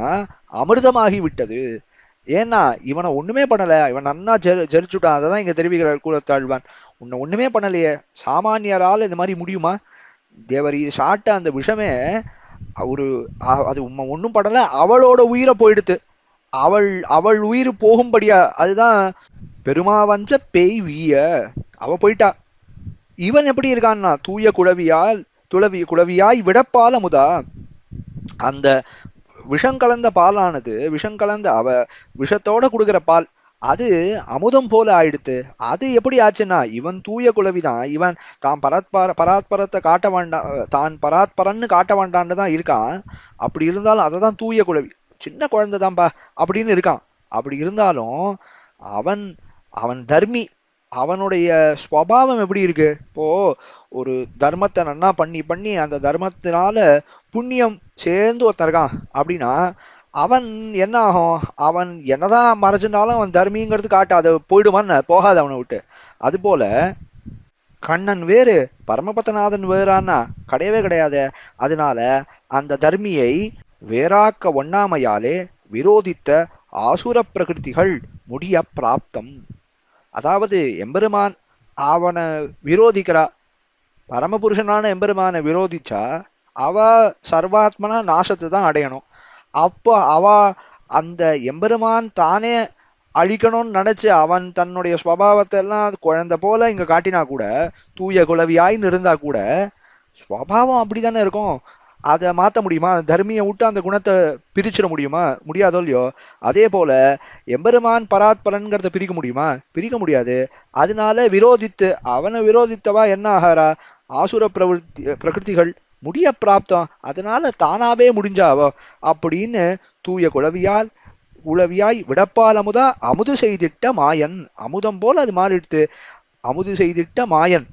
S2: அமிர்தமாகி விட்டது. ஏன்னா இவனை ஒண்ணுமே பண்ணல, இவன் நன்னா ஜெரிச்சுட்டான். அதான் இங்க தெரிவிக்கிறார் கூறத்தாழ்வான். உன்னை ஒண்ணுமே பண்ணலையே, சாமானியரால் இந்த மாதிரி முடியுமா? தேவரி சாட்ட அந்த விஷமே அது ஒன்னும் படல, அவளோட உயிரை போயிடுத்து. அவள் உயிர் போகும்படியா அதுதான் பெருமாவஞ்ச பேய் வீய அவ போயிட்டா. இவன் எப்படி இருக்கான்னா தூய குளவியாய் விடப்பால முதா அந்த விஷம் கலந்த பாலானது விஷம் கலந்த அவ விஷத்தோட கொடுக்கிற பால் அது அமுதம் போல ஆயிடுத்து. அது எப்படி ஆச்சுன்னா இவன் தூய குளவிதான். இவன் தான் பராத்பரத்தை காட்ட வேண்டாம், தான் பராத்பரன்னு காட்ட வேண்டான்னு தான் இருக்கான். அப்படி இருந்தாலும் அததான் தூய குளவி, சின்ன குழந்தைதான்பா அப்படின்னு இருக்கான். அப்படி இருந்தாலும் அவன் தர்மி. அவனுடைய ஸ்வபாவம் எப்படி இருக்கு? இப்போ ஒரு தர்மத்தை நன்னா பண்ணி பண்ணி அந்த தர்மத்தினால புண்ணியம் சேர்ந்து ஒருத்தன் இருக்கான் அப்படின்னா அவன் என்ன ஆகும்? அவன் என்னதான் மறைச்சிருந்தாலும் அவன் தர்மிங்கிறது காட்டாது, போயிடுவான்னு போகாது அவனை விட்டு. அது போல கண்ணன் வேறு பரமபதநாதன் வேறான்னா கிடையவே கிடையாது. அதனால அந்த தர்மியை வேறாக்க ஒண்ணாமையாலே விரோதித்த ஆசுர பிரகிருதிகள் முடிய பிராப்தம். அதாவது எம்பெருமான் அவனை விரோதிக்கிறா, பரமபுருஷனான எம்பெருமானை விரோதிச்சா அவ சர்வாத்மனா நாசத்தை தான் அடையணும். அப்போ அவ அந்த எம்பெருமான் தானே அழிக்கணும்னு நினைச்சு அவன் தன்னுடைய ஸ்வபாவத்தை எல்லாம் குழந்தை போல இங்க காட்டினா கூட, தூய குலவியாயின்னு இருந்தா கூட ஸ்வபாவம் அப்படித்தானே இருக்கும். அதை மாத்த முடியுமா? தர்மியை விட்டு அந்த குணத்தை பிரிச்சிட முடியுமா? முடியாதோ இல்லையோ. அதே போல எம்பெருமான் பராத்பரன்கிறத பிரிக்க முடியுமா? பிரிக்க முடியாது. அதனால விரோதித்து அவனை விரோதித்தவா என்ன ஆகாரா? ஆசுர பிரகிருதிகள் முடிய பிராப்தம். அதனால தானாவே முடிஞ்சாவோ அப்படின்னு தூய குளவியாய் விடப்பால் அமுதா அமுது செய்திட்ட மாயன். அமுதம் போல அது மாறிடுத்து. அமுது செய்திட்ட மாயன்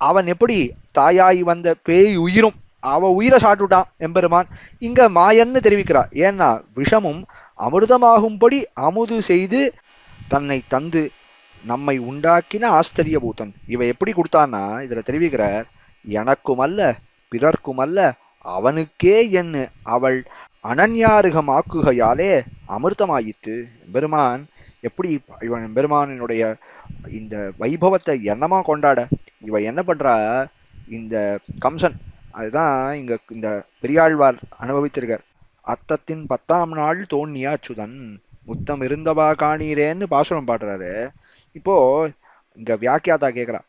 S2: அவன் எப்படி தாயாய் வந்த பேய் உயிரும் அவ உயிரை சாட்டுட்டான் எம்பெருமான். இங்க மாயன்னு தெரிவிக்கிறா. ஏன்னா விஷமும் அமிர்தமாகும்படி அமுது செய்து தன்னை தந்து நம்மை உண்டாக்கின ஆச்சரிய பூத்தன். இவ எப்படி கொடுத்தான்னா இதுல தெரிவிக்கிறார், எனக்கும் அல்ல பிறர்க்கும் அல்ல அவனுக்கே என்ன அவள் அனன்யாருகம் ஆக்குகையாலே அமிர்தமாயித்து. பெருமான் எப்படி இவன் பெருமானினுடைய இந்த வைபவத்தை என்னமா கொண்டாட இவ என்ன பண்றா? இந்த கம்சன் அதுதான் இங்க இந்த பெரியாழ்வார் அனுபவித்திருக்கார். அத்தத்தின் 10ஆம் நாள் தோன்னியா அச்சுதன் முத்தம் இருந்தவா காணீரேன்னு பாசுரம் பாடுறாரு. இப்போ இங்க வியாக்கியாதா கேக்குறா,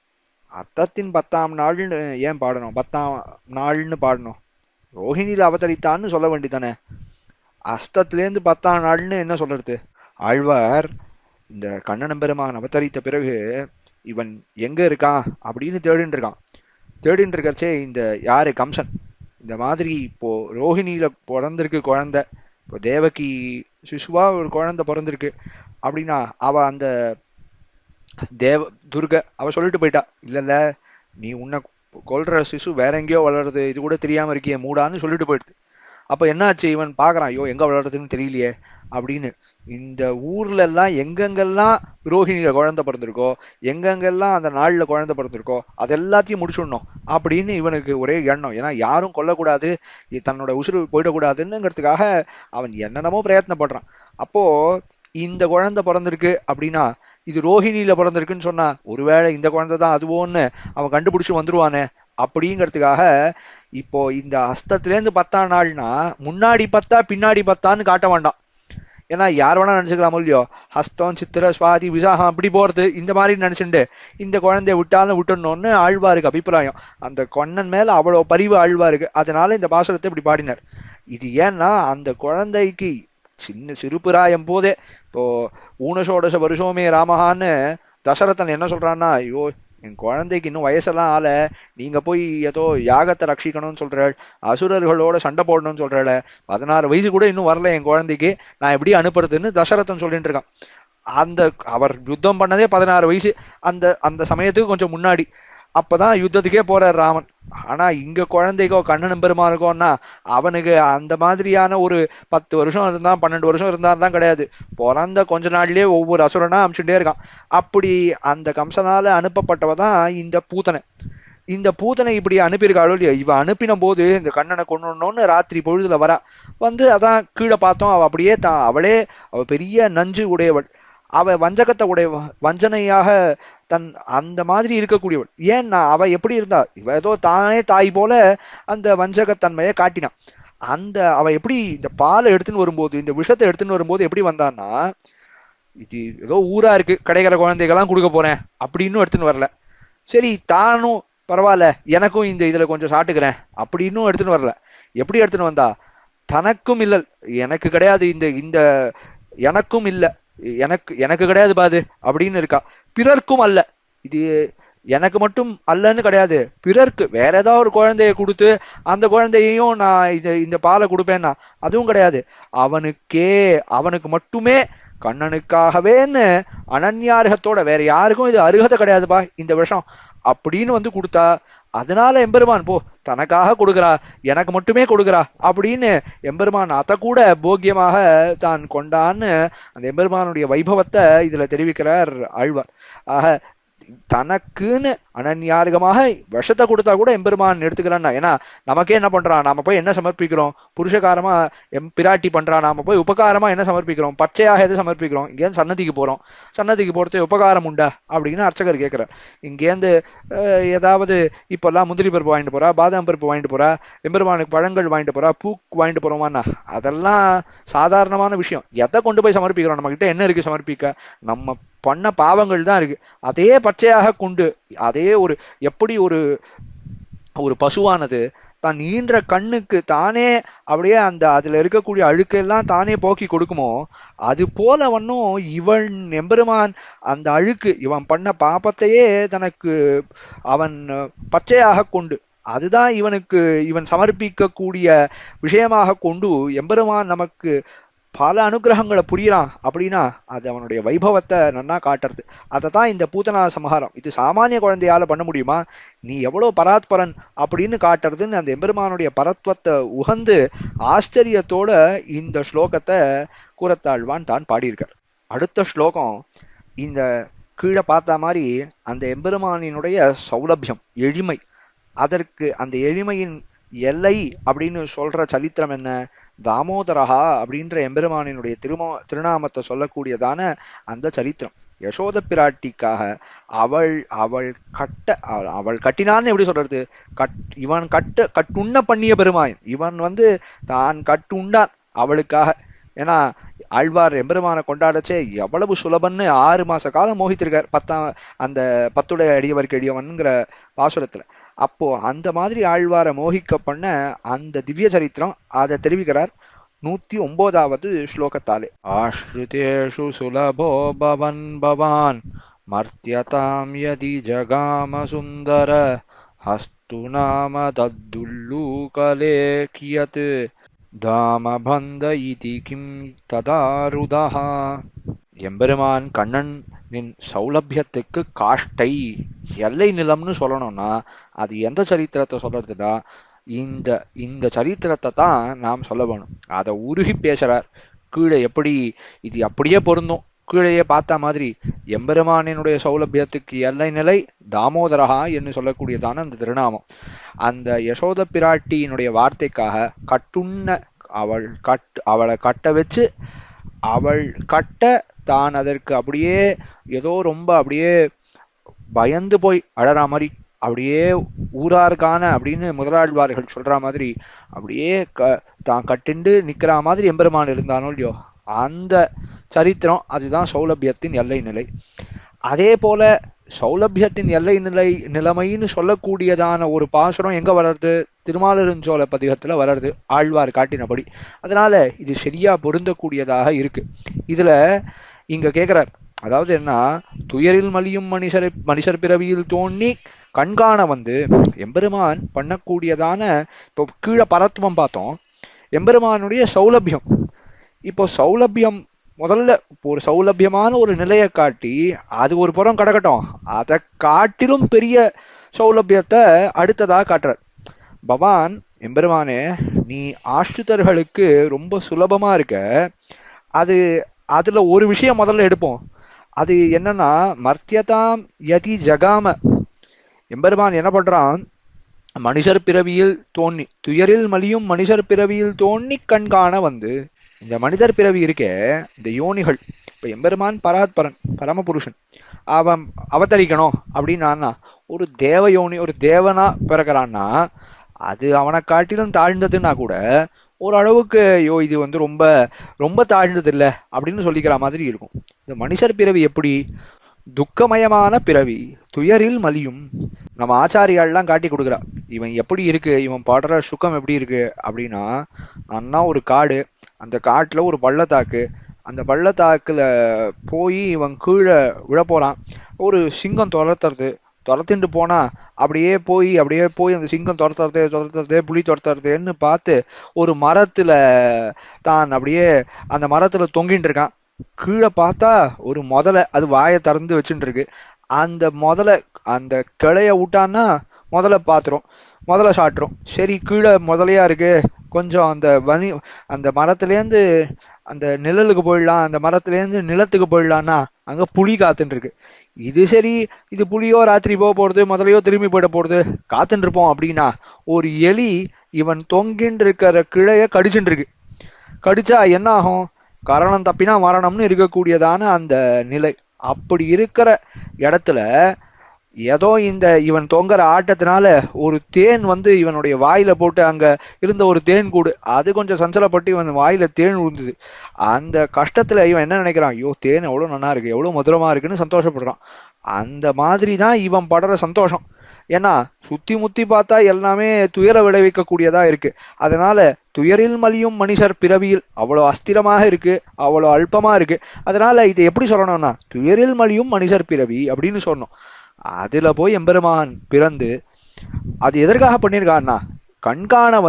S2: அத்தத்தின் 10ஆம் நாள்னு ஏன் பாடணும்? 10ஆம் நாள்னு பாடணும், ரோஹிணியில அவதரித்தான்னு சொல்ல வேண்டிதானே. அஸ்தத்திலேருந்து 10ஆம் நாள்னு என்ன சொல்றது? ஆழ்வார் இந்த கண்ணன் பெருமான் அவதரித்த பிறகு இவன் எங்க இருக்கான் அப்படின்னு தேடின்னு இருக்கான். தேடின்னு இருக்கச்சே இந்த யாரு கம்சன் இந்த மாதிரி இப்போ ரோஹிணியில பிறந்திருக்கு குழந்தை, இப்போ தேவகி சிசுவா ஒரு குழந்தை பிறந்திருக்கு அப்படின்னா அவ அந்த துர்க அவ சொல்லிட்டு போயிட்டா, இல்ல நீ உன்னை கொல்ற சிசு வேற எங்கேயோ வளருது, இது கூட தெரியாம இருக்கியே மூடான்னு சொல்லிட்டு போயிடுது. அப்ப என்னாச்சு? இவன் பாக்குறான், ஐயோ எங்க வளர்றதுன்னு தெரியலையே அப்படின்னு. இந்த ஊர்ல எல்லாம் எங்கெங்கெல்லாம் ரோஹிணியில குழந்தை பிறந்திருக்கோ, எங்கெங்கெல்லாம் அந்த நாள்ல குழந்தை பிறந்திருக்கோ அது எல்லாத்தையும் முடிச்சுடணும் அப்படின்னு இவனுக்கு ஒரே எண்ணம். ஏன்னா யாரும் கொல்லக்கூடாது, தன்னோட உசுறு போயிடக்கூடாதுன்னுங்கிறதுக்காக அவன் என்னென்னமோ பிரயத்னப்படுறான். அப்போ இந்த குழந்தை பிறந்திருக்கு அப்படின்னா இது ரோஹிணியில பிறந்திருக்குன்னு சொன்னா ஒருவேளை இந்த குழந்தை தான் அதுவோன்னு அவன் கண்டுபிடிச்சு வந்துருவானே அப்படிங்கிறதுக்காக இப்போ இந்த அஸ்தத்திலேருந்து 10ஆம் நாள்னா முன்னாடி 10 பின்னாடி 10 காட்ட வேண்டாம். ஏன்னா யார் வேணா நினைச்சுக்கலாம் இல்லையோ, ஹஸ்தம் சித்திர சுவாதி விசாகம் அப்படி போறது இந்த மாதிரி நினைச்சுட்டு இந்த குழந்தைய விட்டாலும் விட்டுணும்னு ஆழ்வாருக்கு அபிப்பிராயம். அந்த கொன்னன் மேல அவ்வளவு பரிவு ஆழ்வாருக்கு. அதனால இந்த பாசுரத்தை இப்படி பாடினார். இது ஏன்னா அந்த குழந்தைக்கு சின்ன சிறுபிராயம் போதே, இப்போ ஊனசோடச வருஷோமே ராமஹான்னு தசரதன் என்ன சொல்றான்னா, ஐயோ என் குழந்தைக்கு இன்னும் வயசெல்லாம் ஆல, நீங்க போய் ஏதோ யாகத்தை ரட்சிக்கணும்னு சொல்றாள், அசுரர்களோட சண்டை போடணும்னு சொல்றாள், 16 வயசு கூட இன்னும் வரல என் குழந்தைக்கு, நான் எப்படி அனுப்புறதுன்னு தசரதன் சொல்லிட்டு இருக்கான். அந்த அவர் யுத்தம் பண்ணதே 16 வயசு, அந்த அந்த சமயத்துக்கு கொஞ்சம் முன்னாடி. அப்பதான் யுத்தத்துக்கே போறார் ராமன். ஆனா இங்க குழந்தைக்கோ கண்ணன் பெருமானுக்கோன்னா அவனுக்கு அந்த மாதிரியான ஒரு 10 வருஷம் இருந்தா 12 வருஷம் இருந்தாருதான் கிடையாது. பிறந்த கொஞ்ச நாள்லயே ஒவ்வொரு அசுரனா அமிச்சுட்டே இருக்கான். அப்படி அந்த கம்சனால அனுப்பப்பட்டவதான் இந்த பூதனை. இந்த பூதனை இப்படி அனுப்பியிருக்காளோ இல்லையா, இவ அனுப்பின போது இந்த கண்ணனை கொண்டுன்னு ராத்திரி பொழுதுல வரா வந்து, அதான் கீழே பார்த்தோம், அவ அப்படியே அவளே அவ பெரிய நஞ்சு உடையவள், அவ வஞ்சகத்தை உடைய வஞ்சனையாக தன் அந்த மாதிரி இருக்கக்கூடியவள். ஏன்னா அவ எப்படி இருந்தா, இவ ஏதோ தானே தாய் போல அந்த வஞ்சகத்தன்மையை காட்டினான். அந்த அவ எப்படி இந்த பாலை எடுத்துன்னு வரும்போது, இந்த விஷத்தை எடுத்துன்னு வரும்போது எப்படி வந்தான்னா, இது ஏதோ ஊரா இருக்கு கடைக்கிற குழந்தைகள்லாம் கொடுக்க போறேன் அப்படின்னு எடுத்துன்னு வரல. சரி தானும் பரவாயில்ல எனக்கும் இந்த இதுல கொஞ்சம் சாட்டுக்கிறேன் அப்படின்னு எடுத்துன்னு வரல. எப்படி எடுத்துன்னு வந்தா, தனக்கும் இல்ல எனக்கு கிடையாது, இந்த இந்த எனக்கும் இல்ல எனக்கு எனக்கு கிடையாது பாது அப்படின்னு இருக்கா. பிறர்க்கும் அல்ல, இது எனக்கு மட்டும் அல்லன்னு கிடையாது, பிறர்க்கு வேற ஏதாவது ஒரு குழந்தைய கொடுத்து அந்த குழந்தையையும் நான் இந்த பாலை கொடுப்பேன்னா அதுவும் கிடையாது. அவனுக்கே அவனுக்கு மட்டுமே கண்ணனுக்காகவேன்னு அனன்யாருகத்தோட வேற யாருக்கும் இது அருகதை கிடையாதுப்பா இந்த விஷம் அப்படின்னு வந்து கொடுத்தா. அதனால எம்பெருமான் போ தனக்காக கொடுக்கிறா, எனக்கு மட்டுமே கொடுக்கிறா அப்படின்னு எம்பெருமான் அத கூட போக்கியமாக தான் கொண்டான்னு அந்த எம்பெருமானுடைய வைபவத்தை இதுல தெரிவிக்கிறார் ஆழ்வார். ஆக தனக்குன்னு அனன்யார்கமாக விஷத்தை கொடுத்தா கூட எம்பெருமான் எடுத்துக்கிறான்னா, ஏன்னா நமக்கே என்ன பண்றான், நாம போய் என்ன சமர்ப்பிக்கிறோம், புருஷகாரமா பிராட்டி பண்றான், நாம போய் உபகாரமா என்ன சமர்ப்பிக்கிறோம், பச்சையாக எது சமர்ப்பிக்கிறோம், இங்கேருந்து சன்னதிக்கு போறோம், சன்னதிக்கு போறது உபகாரம் உண்டா அப்படின்னு அர்ச்சகர் கேட்கிறார். இங்கேருந்து ஏதாவது இப்பெல்லாம் முந்திரி பருப்பு வாங்கிட்டு போறா, பாதாம் பருப்பு வாங்கிட்டு போறா, எம்பெருமானுக்கு பழங்கள் வாங்கிட்டு போறா, பூ வாங்கிட்டு போறோமான்னா அதெல்லாம் சாதாரணமான விஷயம். எதை கொண்டு போய் சமர்ப்பிக்கிறோம், நம்ம கிட்ட என்ன இருக்கு சமர்ப்பிக்க, நம்ம பண்ண பாவங்கள் தான் இருக்கு. அதே பச்சையாக கொண்டு அதே ஒரு எப்படி ஒரு ஒரு பசுவானது தான் நீண்ட கண்ணுக்கு தானே அப்படியே அந்த அதுல இருக்கக்கூடிய அழுக்கெல்லாம் தானே போக்கி கொடுக்குமோ, அது போல வண்ணும் இவன் எம்பெருமான் அந்த அழுக்கு இவன் பண்ண பாபத்தையே தனக்கு அவன் பச்சையாக கொண்டு அதுதான் இவன் சமர்ப்பிக்க கூடிய விஷயமாக கொண்டு எம்பெருமான் நமக்கு பல அனுகிரகங்களை புரியலாம் அப்படின்னா அது அவனுடைய வைபவத்தை நன்னா காட்டுறது. அதை தான் இந்த பூதனா சமஹாரம். இது சாமானிய குழந்தையால பண்ண முடியுமா, நீ எவ்வளவு பராத்பரன் அப்படின்னு காட்டுறதுன்னு அந்த எம்பெருமானுடைய பரத்வத்தை உகந்து ஆச்சரியத்தோட இந்த ஸ்லோகத்தை கூறத்தாழ்வான் தான் பாடியிருக்கார். அடுத்த ஸ்லோகம் இந்த கீழே பார்த்த மாதிரி அந்த எம்பெருமானினுடைய சௌலபியம் எளிமை, அதற்கு அந்த எளிமையின் எல்லை அப்படின்னு சொல்ற சரித்திரம் என்ன, தாமோதரஹா அப்படின்ற எம்பெருமானினுடைய திருநாமத்தை சொல்லக்கூடியதான அந்த சரித்திரம். யசோத பிராட்டிக்காக அவள் கட்டினான்னு எப்படி சொல்றது, இவன் கட்டுண்ண பண்ணிய பெருமாயன், இவன் தான் கட்டுண்டான் அவளுக்காக. ஏன்னா ஆழ்வார் எம்பெருமான கொண்டாடச்சே எவ்வளவு சுலபன்னு 6 மாச காலம் மோகித்திருக்கார், அந்த 10 அடியவருக்கு அடியவன்கிற பாசுரத்துல. அப்போ அந்த மாதிரி ஆழ்வார மோகிக்க பண்ண அந்த திவ்ய சரித்திரம் அதை தெரிவிக்கிறார் 109வது ஸ்லோகத்தாலே. ஆஸ்ருதேஷு சுலபோ பவன் பவான் மர்த்தியதாம் யதி ஜகாம சுந்தர ஹஸ்து நாம தத்துல்லூகலே கியத் தாமபந்த இதி கிம் ததாருதஹா. எம்பெருமான் கண்ணன் நின் சௌலபியத்துக்கு காஷ்டை எல்லை நிலம்னு சொல்லணும்னா அது எந்த சரித்திரத்தை சொல்றதுன்னா இந்த இந்த சரித்திரத்தை தான் நாம் சொல்ல வேணும். அதை உருகி பேசுறார். கீழே எப்படி இது அப்படியே பொருந்தும், கீழேயே பார்த்த மாதிரி எம்பெருமானினுடைய சௌலபியத்துக்கு எல்லை நிலை தாமோதரஹா என்று சொல்லக்கூடியதான அந்த திருநாமம். அந்த யசோத பிராட்டியினுடைய வார்த்தைக்காக கட்டுண்ண அவளை கட்ட வச்சு அவள் கட்ட தான் அதற்கு அப்படியே ஏதோ ரொம்ப அப்படியே பயந்து போய் அழற மாதிரி அப்படியே ஊராருக்கான அப்படின்னு முதலாழ்வார்கள் சொல்ற மாதிரி அப்படியே தான் கட்டிண்டு நிக்கிற மாதிரி எம்பெருமான் இருந்தானோ இல்லையோ அந்த சரித்திரம், அதுதான் சௌலபியத்தின் எல்லை நிலை. அதே போல சௌலபியத்தின் எல்லை நிலைமைன்னு சொல்லக்கூடியதான ஒரு பாசுரம் எங்க வளருது, திருமாலிருஞ்சோலை பதிகத்துல வளருது ஆழ்வார் காட்டினபடி. அதனால இது சரியா பொருந்தக்கூடியதாக இருக்கு. இதுல இங்க கேக்குறார், அதாவது என்ன, துயரில் மலியும் மனுஷர் பிறவியில் தோன்றி கண்காண எம்பெருமான் பண்ணக்கூடியதான இப்போ கீழே பரத்துவம் பார்த்தோம், எம்பெருமானுடைய சௌலபியம். இப்போ சௌலபியம் முதல்ல ஒரு சௌலபியமான ஒரு நிலையை காட்டி அது ஒரு புறம் கடக்கட்டும், அதை காட்டிலும் பெரிய சௌலபியத்தை அடுத்ததாக காட்டுறார். பவான் எம்பெருமானே நீ ஆஷ்ரிதர்களுக்கு ரொம்ப சுலபமா இருக்க. அதுல ஒரு விஷயம் முதல்ல எடுப்போம். அது என்னன்னா மர்த்தியதாம் யதி ஜகாம. எம்பெருமான் என்ன பண்றான், மனுஷர் பிறவியில் தோன்றி துயரில் மலியும் மனுஷர் பிறவியில் தோன்றி கண்காண இந்த மனிதர் பிறவி இருக்கே இந்த யோனிகள், இப்ப எம்பெருமான் பராத்பரன் பரமபுருஷன், அவன் அவதரிக்கணும் அப்படின்னா ஒரு தேவ யோனி ஒரு தேவனா பிறக்கிறான்னா அது அவனை காட்டிலும் தாழ்ந்ததுன்னா கூட ஓரளவுக்கு இது ரொம்ப ரொம்ப தாழ்ந்தது இல்லை அப்படின்னு சொல்லிக்கிற மாதிரி இருக்கும். இந்த மனுஷர் பிறவி எப்படி துக்கமயமான பிறவி, துயரில் மலியும். நம்ம ஆச்சாரியாலாம் காட்டி கொடுக்குறா இவன் எப்படி இருக்கு, இவன் பாடுற சுகம் எப்படி இருக்கு அப்படின்னா, அண்ணா ஒரு காடு, அந்த காட்டுல ஒரு பள்ளத்தாக்கு, அந்த பள்ளத்தாக்குல போய் இவன் கீழே விழ போறான். ஒரு சிங்கம் துரத்திட்டு போனா அப்படியே போய் அந்த சிங்கம் துரத்துறது புலி துரத்துறதுன்னு பார்த்து ஒரு மரத்துல தான் அப்படியே அந்த மரத்துல தொங்கிட்டு இருக்கான். கீழே பார்த்தா ஒரு முதலை, அது வாயை திறந்து வச்சுட்டு இருக்கு. அந்த முதலை அந்த கிளைய விட்டான்னா முதல்ல பாத்துரும், முதல்ல சாட்டுரும். சரி கீழே முதலையா இருக்கு, கொஞ்சம் அந்த மரத்துலேருந்து அந்த நிழலுக்கு போயிடலாம், அந்த மரத்துலேருந்து நிலத்துக்கு போயிடலான்னா அங்க புலி காத்துட்டு இருக்கு. இது சரி, இது புலியோ ராத்திரி போக போறது, முதலையோ திரும்பி போயிட போறது, காத்துட்டு இருப்போம் அப்படின்னா ஒரு எலி இவன் தொங்கின்னு இருக்கிற கிளைய கடிச்சுட்டு இருக்கு. கடிச்சா என்ன ஆகும்? கரணம் தப்பினா மரணம்னு இருக்கக்கூடியதான அந்த நிலை. அப்படி இருக்கிற இடத்துல ஏதோ இவன் தொங்குற ஆட்டத்தினால ஒரு தேன் இவனுடைய வாயில போட்டு, அங்க இருந்த ஒரு தேன் கூடு அது கொஞ்சம் சஞ்சலப்பட்டு இவன் வாயில தேன் விழுந்தது. அந்த கஷ்டத்துல இவன் என்ன நினைக்கிறான், ஐயோ தேன் எவ்வளவு நல்லா இருக்கு, எவ்வளவு மதுரமா இருக்குன்னு சந்தோஷப்படுறான். அந்த மாதிரி தான் இவன் படுற சந்தோஷம். ஏன்னா சுத்தி முத்தி பார்த்தா எல்லாமே துயர விளைவிக்க கூடியதா இருக்கு. அதனால துயரில் மலியும் மனுஷர் பிறவியில் அவ்வளவு அஸ்திரமாக இருக்கு, அவ்வளவு அல்பமா இருக்கு. அதனால இதை எப்படி சொல்லணும்னா துயரில் மலியும் மனுஷர் பிறவி அப்படின்னு சொன்னோம். அதுல போய் எம்பெருமான் பிறந்து அது எதற்காக பண்ணியிருக்கான்னா, கண்காண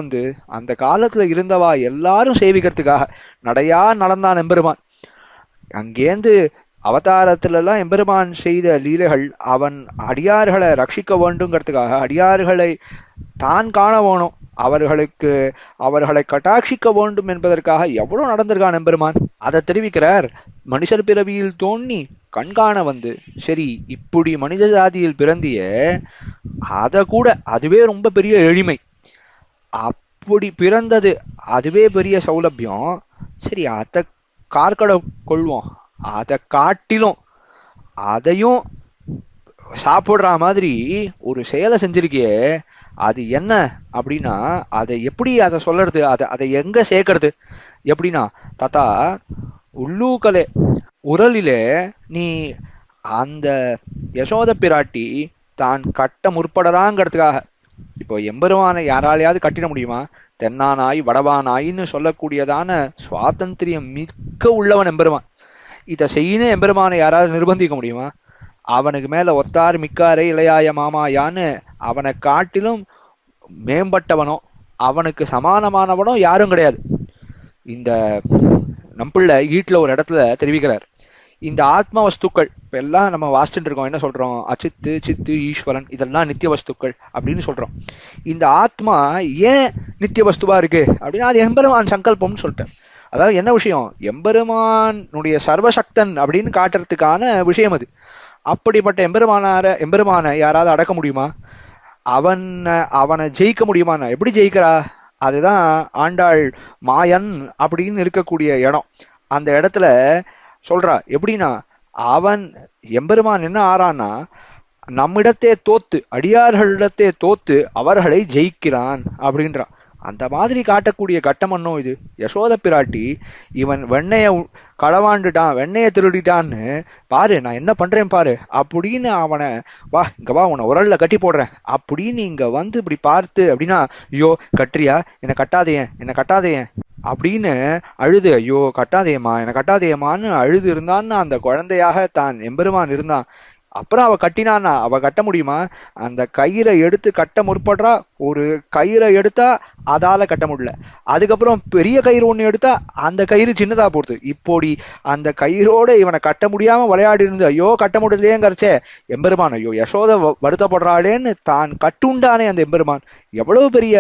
S2: அந்த காலத்துல இருந்தவா எல்லாரும் சேவிக்கிறதுக்காக நடையா நடந்தான் எம்பெருமான். அங்கேந்து அவதாரத்துல எல்லாம் எம்பெருமான் செய்த லீலைகள் அவன் அடியார்களை ரட்சிக்க வேண்டுங்கிறதுக்காக, அடியார்களை தான் காண வேணும், அவர்களை கட்டாட்சிக்க வேண்டும் என்பதற்காக எவ்வளவு நடந்திருக்கான் எம்பெருமான். அதை தெரிவிக்கிறார். மனுஷர் பிறவியில் தோன்றி கண்காண சரி இப்படி மனித ஜாதியில் பிறந்திய, அத கூட அதுவே ரொம்ப பெரிய எளிமை. அப்படி பிறந்தது அதுவே பெரிய சௌலபியம். சரி அத கார்கட கொள்வோம், அதை காட்டிலும் அதையும் சாப்பிடுற மாதிரி ஒரு செயலை செஞ்சிருக்கியே, அது என்ன அப்படின்னா அதை எப்படி அதை சொல்றது, அதை எங்க சேர்க்கறது எப்படின்னா, தாத்தா உள்ளூக்கலே உரலிலே நீ அந்த யசோத பிராட்டி தான் கட்ட முற்படுறாங்கிறதுக்காக, இப்போ எம்பெருமானை யாராலையாவது கட்டிட முடியுமா? தென்னானாய் வடவானாயின்னு சொல்லக்கூடியதான சுவாதந்திரியம் மிக்க உள்ளவன் எம்பெருமான். இதை செய்யணும் எம்பெருமானை யாராவது நிர்பந்திக்க முடியுமா? அவனுக்கு மேல ஒத்தார் மிக்காரை இளையாய மாமாயான்னு அவனை காட்டிலும் மேம்பட்டவனோ அவனுக்கு சமானமானவனோ யாரும் கிடையாது. இந்த நம்பிள்ள ஈட்டில் ஒரு இடத்துல தெரிவிக்கிறார், இந்த ஆத்ம வஸ்துக்கள் இப்ப எல்லாம் நம்ம வாசிச்சுட்டு இருக்கோம், என்ன சொல்றோம், அச்சித்து சித்து ஈஸ்வரன் இதெல்லாம் நித்திய வஸ்துக்கள் அப்படின்னு சொல்றோம். இந்த ஆத்மா ஏன் நித்திய வஸ்துவா இருக்கு அப்படின்னா அது எம்பெருமான் சங்கல்பம்னு சொல்லிட்டேன். அதாவது என்ன விஷயம், எம்பெருமானுடைய சர்வசக்தன் அப்படின்னு காட்டுறதுக்கான விஷயம் அது. அப்படிப்பட்ட எம்பெருமான யாராவது அடக்க முடியுமா? அவனை ஜெயிக்க முடியுமா? எப்படி ஜெயிக்கிறா? அதுதான் ஆண்டாள் மாயன் அப்படின்னு இருக்கக்கூடிய இடம். அந்த இடத்துல சொல்றா எப்படின்னா, அவன் எம்பெருமான் என்ன ஆறான்னா, நம்மிடத்தே தோத்து அடியார்களிடத்தே தோத்து அவர்களை ஜெயிக்கிறான் அப்படின்றான். அந்த மாதிரி காட்டக்கூடிய கட்டமன்னோ இது. யசோத பிராட்டி இவன் வெண்ணைய களவாண்டுட்டான், வெண்ணைய திருடிட்டான்னு பாரு, நான் என்ன பண்றேன் பாரு அப்படின்னு அவனை, வா இங்க வா உன்னை உரல்ல கட்டி போடுறேன் அப்படின்னு இங்க இப்படி பார்த்து அப்படின்னா, ஐயோ கட்டுறியா, என்னை கட்டாதேயன், என்னை கட்டாதேயன் அப்படின்னு அழுது, ஐயோ கட்டாதேயம்மா, என்னை கட்டாதேயம்மான்னு அழுது இருந்தான்னு அந்த குழந்தையாக தான் எம்பெருமான் இருந்தான். அப்புறம் அவ கட்டினான்னா அவ கட்ட முடியுமா? அந்த கயிறை எடுத்து கட்ட முற்படுறா, ஒரு கயிறை எடுத்தா அதால கட்ட முடியல, அதுக்கப்புறம் பெரிய கயிறு ஒண்ணு எடுத்தா அந்த கயிறு சின்னதா போடுது. இப்படி அந்த கயிறோட இவனை கட்ட முடியாம விளையாடி இருந்து, ஐயோ கட்ட முடியலையேங்கிறச்சே எம்பெருமான் ஐயோ யசோத வருத்தப்படுறாளேன்னு தான் கட்டுண்டானே அந்த எம்பெருமான். எவ்வளவு பெரிய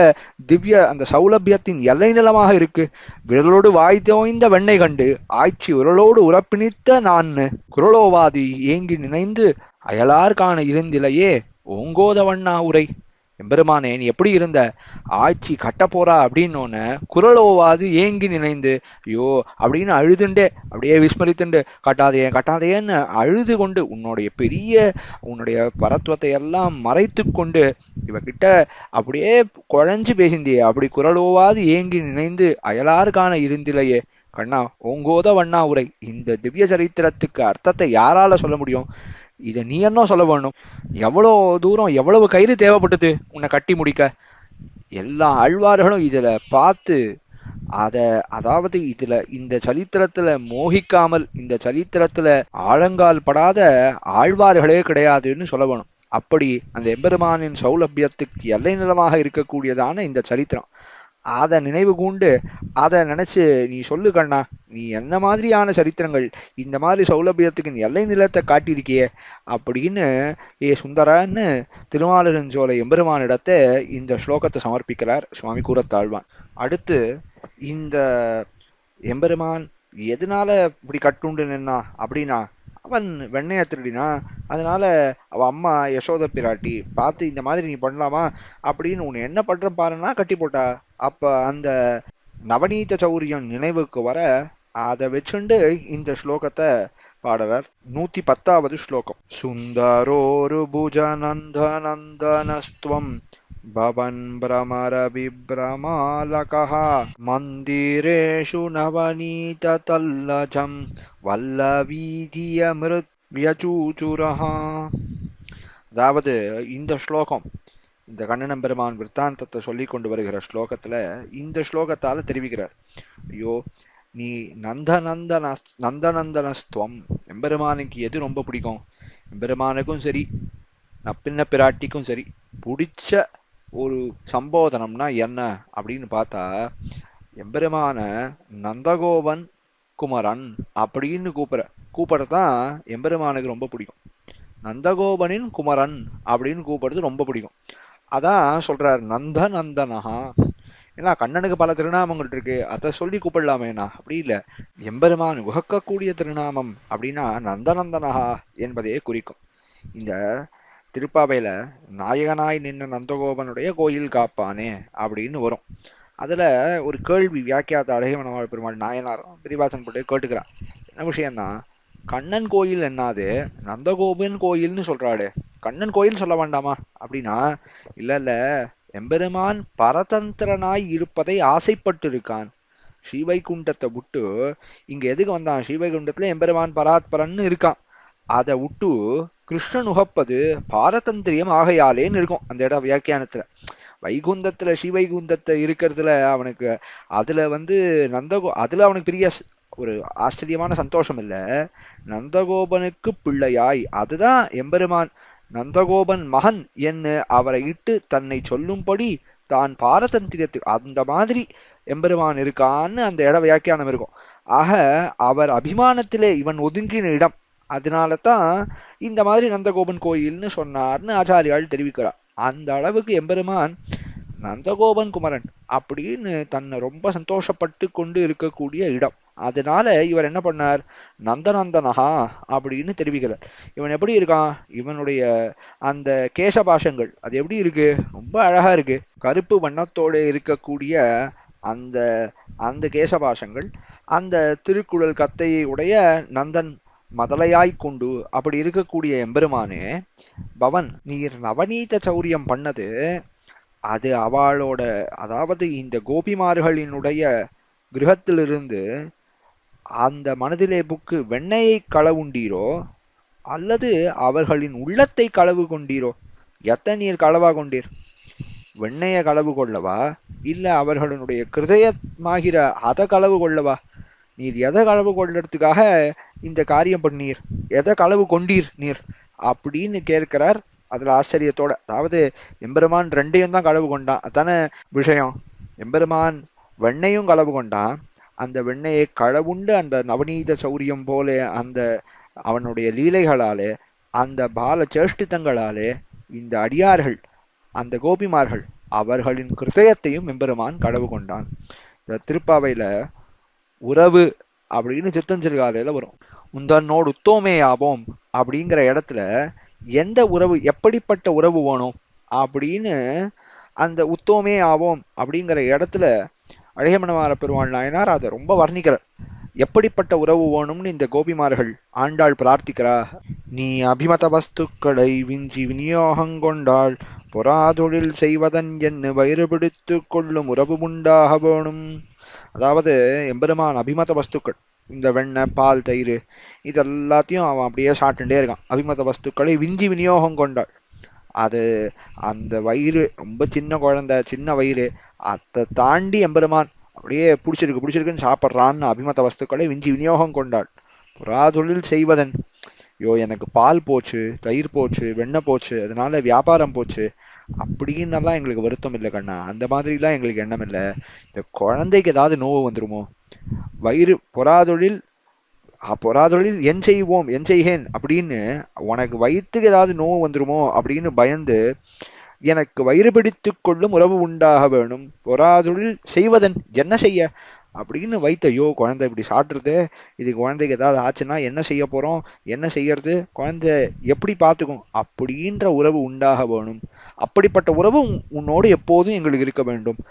S2: திவ்ய அந்த சௌலபியத்தின் எல்லை நிலமாக இருக்கு. விரலோடு வாய் தோய்ந்த வெண்ணெய் கண்டு ஆய்ச்சி உரலோடு உறப்பினித்த நான் குரலோவாதி ஏங்கி நினைந்து அயலார்கான இருந்திலையே ஓங்கோதவண்ணா உரை. எம்பெருமானே நீ எப்படி இருந்த, ஆட்சி கட்ட போறா அப்படின்னு குரலோவாது ஏங்கி நினைந்து, ஐயோ அப்படின்னு அழுதுண்டே அப்படியே விஸ்மரித்துண்டு, கட்டாதையேன்னு அழுது கொண்டு உன்னுடைய பரத்துவத்தை எல்லாம் மறைத்து கொண்டு இவகிட்ட அப்படியே குழஞ்சு பேசிந்தியே, அப்படி குரலோவாது ஏங்கி நினைந்து அயலாருக்கான இருந்திலையே கண்ணா ஓங்கோத வண்ணா உரை. இந்த திவ்ய சரித்திரத்துக்கு அர்த்தத்தை யாரால சொல்ல முடியும்? இதை நீ என்ன சொல்ல வேணும்? எவ்வளோ தூரம் எவ்வளவு கயிறு தேவைப்பட்டது உன்னை கட்டி முடிக்க? எல்லா ஆழ்வார்களும் இதுல பார்த்து அதாவது இந்த சரித்திரத்துல மோகிக்காமல், இந்த சரித்திரத்துல ஆழங்கால் படாத ஆழ்வார்களே கிடையாதுன்னு சொல்ல வேணும். அப்படி அந்த எம்பெருமானின் சௌலபியத்துக்கு எல்லை நிலமாக இருக்கக்கூடியதான இந்த சரித்திரம், அதை நினைவு கூண்டு அதை நினைச்சு நீ சொல்லு கண்ணா, நீ என்ன மாதிரியான சரித்திரங்கள், இந்த மாதிரி சௌலபியத்துக்கு நீ எல்லை நிலத்தை காட்டியிருக்கியே அப்படின்னு ஏ சுந்தரான்னு திருமாலிருஞ்சோலை எம்பெருமானிடத்தை இந்த ஸ்லோகத்தை சமர்ப்பிக்கிறார் சுவாமி கூறத்தாழ்வான். அடுத்து இந்த எம்பெருமான் எதனால இப்படி கட்டுண்டு நின்னா அப்படின்னா, அவன் வெண்ணைய திருடினா, அதனால அவ அம்மா யசோத பிராட்டி பார்த்து இந்த மாதிரி நீ பண்ணலாமா அப்படின்னு உன்னை என்ன பண்ற பாருன்னா கட்டி போட்டா. அப்ப அந்த நவநீத சௌரியம் நினைவுக்கு வர அதை வச்சுண்டு இந்த ஸ்லோகத்தை பாடுறார். 110வது ஸ்லோகம். சுந்தரோரு புஜநந்தநந்தனஸ்துவம் பவன் பிரமர விப்ரமாலகः மந்திரேஷு நவநீத தல்லஜம் வல்லவீதியமிருத் வியசூச்சுரஹ. அதாவது இந்த ஸ்லோகம் இந்த கண்ணன் பெருமான் விற்த்தாந்தத்தை சொல்லி கொண்டு வருகிற ஸ்லோகத்துல இந்த ஸ்லோகத்தால தெரிவிக்கிறார், ஐயோ நீ நந்தநந்தனஸ்துவம், எம்பெருமானுக்கு எது ரொம்ப பிடிக்கும், எம்பெருமானுக்கும் சரி நப்பின்ன பிராட்டிக்கும் சரி பிடிச்ச ஒரு சம்போதனம்னா என்ன அப்படின்னு பார்த்தா, எம்பெருமான நந்தகோபன் குமரன் அப்படின்னு கூப்பிடத்தான் எம்பெருமானுக்கு ரொம்ப பிடிக்கும். நந்தகோபனின் குமரன் அப்படின்னு கூப்பிடுறது ரொம்ப பிடிக்கும். அதான் சொல்றார் நந்தநந்தனஹா. ஏன்னா கண்ணனுக்கு பல திருநாமங்கள் இருக்கு, அதை சொல்லி கூப்பிடலாமேனா, அப்படி இல்லை, எம்பெருமான் உகக்கக்கூடிய திருநாமம் அப்படின்னா நந்தநந்தனஹா என்பதையே குறிக்கும். இந்த திருப்பாவையில நாயகனாய் நின்ன நந்தகோபனுடைய கோயில் காப்பானே அப்படின்னு வரும். அதுல ஒரு கேள்வி வியாக்கியாத்த அழகிய பெருமாள் நாயனார் பிரிவாசன் போட்டு கேட்டுக்கிறான். என்ன விஷயம்னா, கண்ணன் கோயில் என்னாது நந்தகோபன் கோயில்னு சொல்றாளே, கண்ணன் கோயில் சொல்ல வேண்டாமா அப்படின்னா, இல்ல இல்ல, எம்பெருமான் பரதந்திரனாய் இருப்பதை ஆசைப்பட்டு இருக்கான். ஸ்ரீவைகுண்டத்தை விட்டு இங்க எதுக்கு வந்தான், ஸ்ரீவைகுண்டத்துல எம்பெருமான் பராத்பரன்னு இருக்கான், அதை விட்டு கிருஷ்ணன் உகப்பது பாரதந்திரியம் ஆகையாலேன்னு இருக்கும் அந்த இடம் வியாக்கியானத்துல. வைகுந்தத்துல ஸ்ரீவைகுந்தத்தை இருக்கிறதுல அவனுக்கு அதுல அதுல அவனுக்கு பெரிய ஒரு ஆச்சரியமான சந்தோஷம் இல்ல, நந்தகோபனுக்கு பிள்ளையாய், அதுதான் எம்பெருமான் நந்தகோபன் மகன் என்று அவரை இட்டு தன்னை சொல்லும்படி தான் பாரதந்திரியத்துக்கு அந்த மாதிரி எம்பெருமான் இருக்கான்னு அந்த இட வியாக்கியானம் இருக்கும். ஆக அவர் அபிமானத்திலே இவன் ஒதுங்கின இடம், அதனால தான் இந்த மாதிரி நந்தகோபன் கோயில்னு சொன்னார்னு ஆச்சாரியால் தெரிவிக்கிறார். அந்த அளவுக்கு எம்பெருமான் நந்தகோபன் குமரன் அப்படின்னு தன்னை ரொம்ப சந்தோஷப்பட்டு கொண்டு இருக்கக்கூடிய இடம். அதனால இவர் என்ன பண்ணார், நந்தநந்தனஹா அப்படின்னு தெரிவிக்கிறார். இவன் எப்படி இருக்கான், இவனுடைய அந்த கேசபாஷங்கள் அது எப்படி இருக்கு, ரொம்ப அழகா இருக்கு. கருப்பு வண்ணத்தோட இருக்கக்கூடிய அந்த அந்த கேசபாஷங்கள் அந்த திருக்குழல் கத்தையை உடைய நந்தன் மதலையாய் கொண்டு அப்படி இருக்கக்கூடிய எம்பெருமானே, பவன் நீர் நவநீத சௌரியம் பண்ணது அது அவளோட, அதாவது இந்த கோபிமார்களினுடைய கிரகத்திலிருந்து அந்த மனதிலே புக்கு வெண்ணையை களவுண்டீரோ அல்லது அவர்களின் உள்ளத்தை களவு கொண்டீரோ, எத்த நீர் களவா கொண்டீர், வெண்ணைய களவு கொள்ளவா இல்ல அவர்களுடைய கிருதயமாகிற அதை களவு கொள்ளவா, நீர் எதை களவு கொள்றதுக்காக இந்த காரியம் பண்ணீர், எதை களவு கொண்டீர் நீர் அப்படின்னு கேட்கிறார். அதுல ஆச்சரியத்தோட, அதாவது எம்பெருமான் ரெண்டையும் தான் களவு கொண்டான், அதான விஷயம். எம்பெருமான் வெண்ணையும் களவு கொண்டான், அந்த வெண்ணையை களவுண்டு அந்த நவநீத சௌரியம் போல அந்த அவனுடைய லீலைகளாலே அந்த பால சேஷ்டித்தங்களாலே இந்த அடியார்கள் அந்த கோபிமார்கள் அவர்களின் கிருதயத்தையும் எம்பெருமான் களவு கொண்டான். இந்த திருப்பாவையில உறவு அப்படின்னு சித்தஞ்சிறுகாலையில வரும். உந்தன்னோடு உத்தோமே ஆவோம் அப்படிங்கிற இடத்துல எந்த உறவு, எப்படிப்பட்ட உறவு வேணும் அப்படின்னு அந்த உத்தோமே ஆவோம் அப்படிங்கிற இடத்துல அழகியமனமார பெருமாள் நாயனார் அதை ரொம்ப வர்ணிக்கிறார். எப்படிப்பட்ட உறவு வேணும்னு இந்த கோபிமார்கள் ஆண்டாள் பிரார்த்திக்கிறா. நீ அபிமத வஸ்துக்களை விஞ்சி விநியோகங்கொண்டாள் பொறாதொழில் செய்வதன் என்று வயிறு பிடித்து கொள்ளும் உறவு உண்டாக வேணும். அதாவது எம்பெருமான் அபிமத வஸ்துக்கள், இந்த வெண்ணெய் பால் தயிர் இதெல்லாத்தையும் அவன் அப்படியே சாப்பிட்டுட்டே இருக்கான். அபிமத வஸ்துக்களை விஞ்சி விநியோகம் கொண்டாள், அது அந்த வயிறு ரொம்ப சின்ன குழந்தை, சின்ன வயிறு, அதை தாண்டி எம்பெருமான் அப்படியே பிடிச்சிருக்குன்னு சாப்பிட்றான்னு அபிமத வஸ்துக்களை விஞ்சி விநியோகம் கொண்டாள். புறாதொழில் செய்வதன், ஐயோ எனக்கு பால் போச்சு, தயிர் போச்சு, வெண்ணெய் போச்சு, அதனால வியாபாரம் போச்சு அப்படின்னெல்லாம் எங்களுக்கு வருத்தம் இல்லை கண்ணா, அந்த மாதிரிலாம் எங்களுக்கு எண்ணம் இல்லை. இந்த குழந்தைக்கு ஏதாவது நோவு வந்துருமோ, வயிறு பொறாதொழில் பொறாதொழில் என் செய்வோம் என் செய்கேன் அப்படின்னு, உனக்கு வயிற்றுக்கு ஏதாவது நோவு வந்துருமோ அப்படின்னு பயந்து, எனக்கு வயிறு பிடித்துக் கொள்ளும் உறவு உண்டாக வேணும், பொறாதொழில் செய்வதன் என்ன செய்ய அப்படின்னு வைத்தையோ குழந்தை இப்படி சாப்பிட்றது, இது குழந்தைக்கு ஏதாவது ஆச்சுன்னா என்ன செய்ய போறோம், என்ன செய்யறது, குழந்தை எப்படி பார்த்துக்கும் அப்படின்ற உறவு உண்டாக வேணும், அப்படிப்பட்ட உறவு உன்னோடு எப்போதும் எங்களுக்கு இருக்க வேண்டும்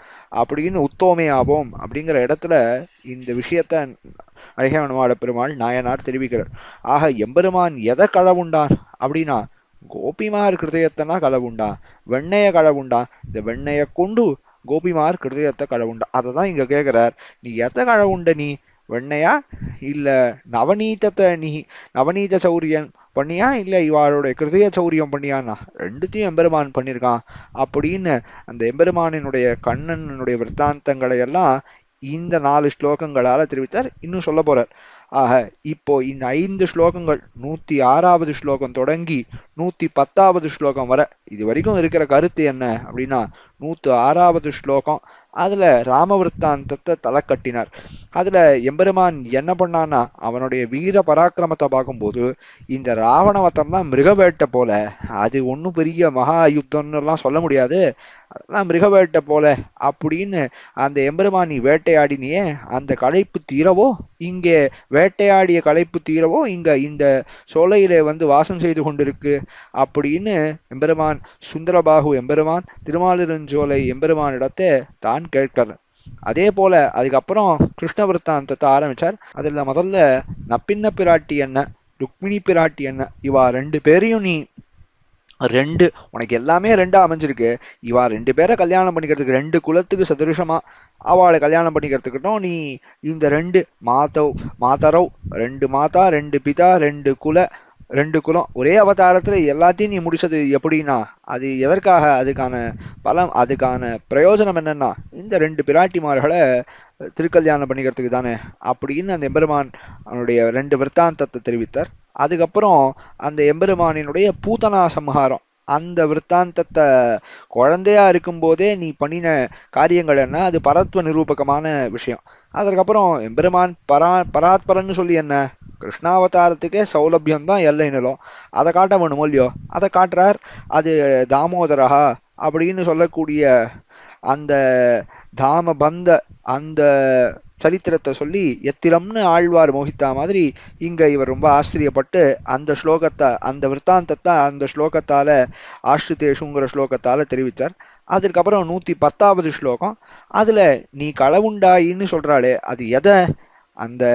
S2: அப்படின்னு உத்தோமே ஆவோம் அப்படிங்கிற இடத்துல இந்த விஷயத்த அழகவனமாட பெருமாள் நாயனார் தெரிவிக்கிறார். ஆக எம்பெருமான் எதை களவுண்டான் அப்படின்னா, கோபிமார் கிருதயத்தனா களவுண்டான், வெண்ணைய களவுண்டான், இந்த வெண்ணைய கொண்டு கோபிமார் கிருதயத்தை களவுண்டா. அதை தான் இங்க கேட்கிறார். நீ எதை களவுண்ட, நீ வெண்ணையா இல்ல நவநீதத்தை, நீ நவநீத சௌரியன் பண்ணியா இல்ல இவாளுடைய கிருதய சௌரியம் பண்ணியான்னா, ரெண்டுத்தையும் எம்பெருமான் பண்ணியிருக்கான் அப்படின்னு அந்த எம்பெருமானினுடைய கண்ணனுடைய விற்த்தாந்தங்களை எல்லாம் இந்த 4 ஸ்லோகங்களால தெரிவித்தார். இன்னும் சொல்ல போறார். ஆக இப்போ இந்த 5 ஸ்லோகங்கள் 106வது ஸ்லோகம் தொடங்கி 110வது ஸ்லோகம் வர இது வரைக்கும் இருக்கிற கருத்து என்ன அப்படின்னா, 106வது ஸ்லோகம் அதுல ராமவிருத்தாந்தத்தை தலை கட்டினார். அதுல எம்பெருமான் என்ன பண்ணான்னா, அவனுடைய வீர பராக்கிரமத்தை பார்க்கும்போது இந்த ராவணவத்தம் தான் மிருகவேட்டை போல, அது ஒன்றும் பெரிய மகா யுத்தம்னு எல்லாம் சொல்ல முடியாது, அதெல்லாம் மிருகவேட்டை போல அப்படின்னு அந்த எம்பெருமான் நீ வேட்டையாடினியே அந்த களைப்பு தீரவோ, இங்கே வேட்டையாடிய களைப்பு தீரவோ இங்க இந்த சோலையிலே வந்து வாசம் செய்து கொண்டிருக்கு அப்படின்னு எம்பெருமான் சுந்தரபாகு எம்பெருமான் திருமாலிருஞ்சோலை எம்பெருமானிடத்தை தான் கேட்கல. அதே போல அதுக்கப்புறம் கிருஷ்ண விருத்தாந்தத்தை ஆரம்பிச்சார். அதுல முதல்ல நப்பின்ன பிராட்டி என்ன ருக்மிணி பிராட்டி என்ன, இவா 2 பேரையும் நீ உனக்கு எல்லாமே 2 அமைஞ்சிருக்கு, இவா 2 பேரை கல்யாணம் பண்ணிக்கிறதுக்கு 2 குலத்துக்கு சதுருஷமா அவளை கல்யாணம் பண்ணிக்கிறதுக்கிட்டோம் நீ இந்த 2 மாதரவ் 2 மாதா 2 பிதா 2 குலம் ஒரே அவதாரத்துல எல்லாத்தையும் நீ முடிச்சது எப்படின்னா, அது எதற்காக, அதுக்கான பலம், அதுக்கான பிரயோஜனம் என்னன்னா, இந்த 2 பிராட்டிமார்களை திருக்கல்யாணம் பண்ணிக்கிறதுக்கு தானே அப்படின்னு அந்த எம்பெருமான் அவனுடைய 2 விற்த்தாந்தத்தை தெரிவித்தார். அதுக்கப்புறம் அந்த எம்பெருமானினுடைய பூதனா சம்ஹாரம் அந்த விற்த்தாந்தத்தை குழந்தையா இருக்கும்போதே நீ பண்ணின காரியங்கள் என்ன, அது பரத்வ நிரூபகமான விஷயம். அதற்கப்புறம் எம்பெருமான் பராத்பரன்னு சொல்லி என்ன, கிருஷ்ணாவதாரத்துக்கே சௌலபியம் தான் எல்லை நிலம், அதை காட்ட வேணுமோ இல்லையோ, அதை காட்டுறார். அது தாமோதரஹா அப்படின்னு சொல்லக்கூடிய அந்த தாம பந்த அந்த சரித்திரத்தை சொல்லி எத்திரம்னு ஆழ்வார் மோகித்தா மாதிரி இங்க இவர் ரொம்ப ஆச்சரியப்பட்டு அந்த ஸ்லோகத்தை அந்த விற்த்தாந்தத்தை அந்த ஸ்லோகத்தால ஆஷ்ரிதேஷுங்கிற ஸ்லோகத்தால தெரிவித்தார். அதுக்கப்புறம் 110வது ஸ்லோகம் அதுல நீ களவுண்டாயின்னு சொல்றாளே, அது எதை, அந்த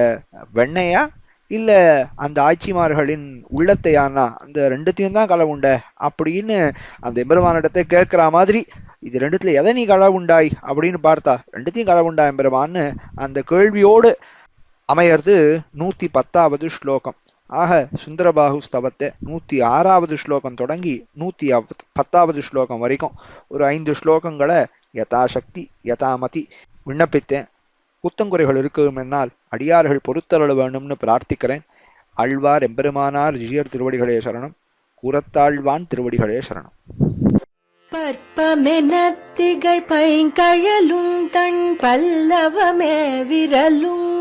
S2: வெண்ணையா இல்ல அந்த ஆட்சிமார்களின் உள்ளத்தையானா, அந்த 2த்தையும் தான் களவுண்ட அப்படின்னு அந்த எம்பெருமானிடத்தை கேட்கிற மாதிரி, இது 2த்துல எதை நீ களவுண்டாய் அப்படின்னு பார்த்தா 2த்தையும் களவுண்டா எம்பெருமான்னு அந்த கேள்வியோடு அமையறது 110வது ஸ்லோகம். ஆக சுந்தரபாகு ஸ்தவத்தை 106வது ஸ்லோகம் தொடங்கி 110வது ஸ்லோகம் வரைக்கும் ஒரு 5 ஸ்லோகங்களை யதாசக்தி யதாமதி விண்ணப்பித்தேன். குத்தங்குறைகள் இருக்கும் என்னால் அடியார்கள் பொறுத்தருள வேண்டும்னு பிரார்த்திக்கிறேன். ஆழ்வார் எம்பெருமானார் ஜியர் திருவடிகளே சரணம், கூரத்தாழ்வான் திருவடிகளே சரணம்.
S1: பற்பமெனத்திகள் பைங்கழலும் தன் பல்லவமே விரலும்,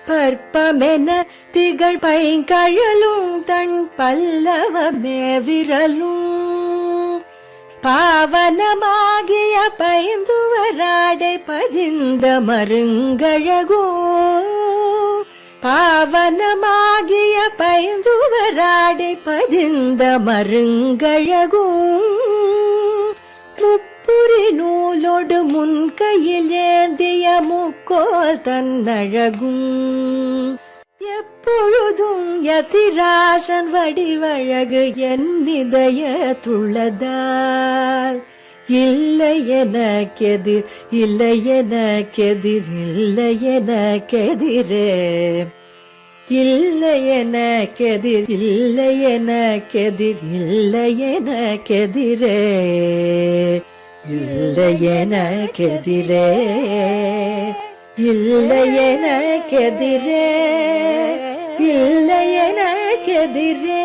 S1: பற்பமென திகழ் பைங்கழலும் தன் பல்லவமே விரலும், பாவனமாகிய பைந்துவராடை பதிந்த மருங்கழகும், பாவனமாகிய பைந்துவராடை பதிந்த மருங்கழகும், முப்புரி நூலோடு முன்கையில் ஏந்திய முக்கோல் தன்னழகும், எப்பொழுதும் யதிராசன் வடிவழகு என் இதயத்துள்ளதால், இல்லை எனக்கெதிர் இல்லை எனக்கெதிர் இல்லை எனக்கெதிரே, இல்லை எனக்கெதிர் இல்லை எனக்கெதிர் இல்லை எனக்கெதிரே, இல்லை எனக்கெதிரே, இல்லை எனக்கெதிரே, இல்லை எனக்கெதிரே.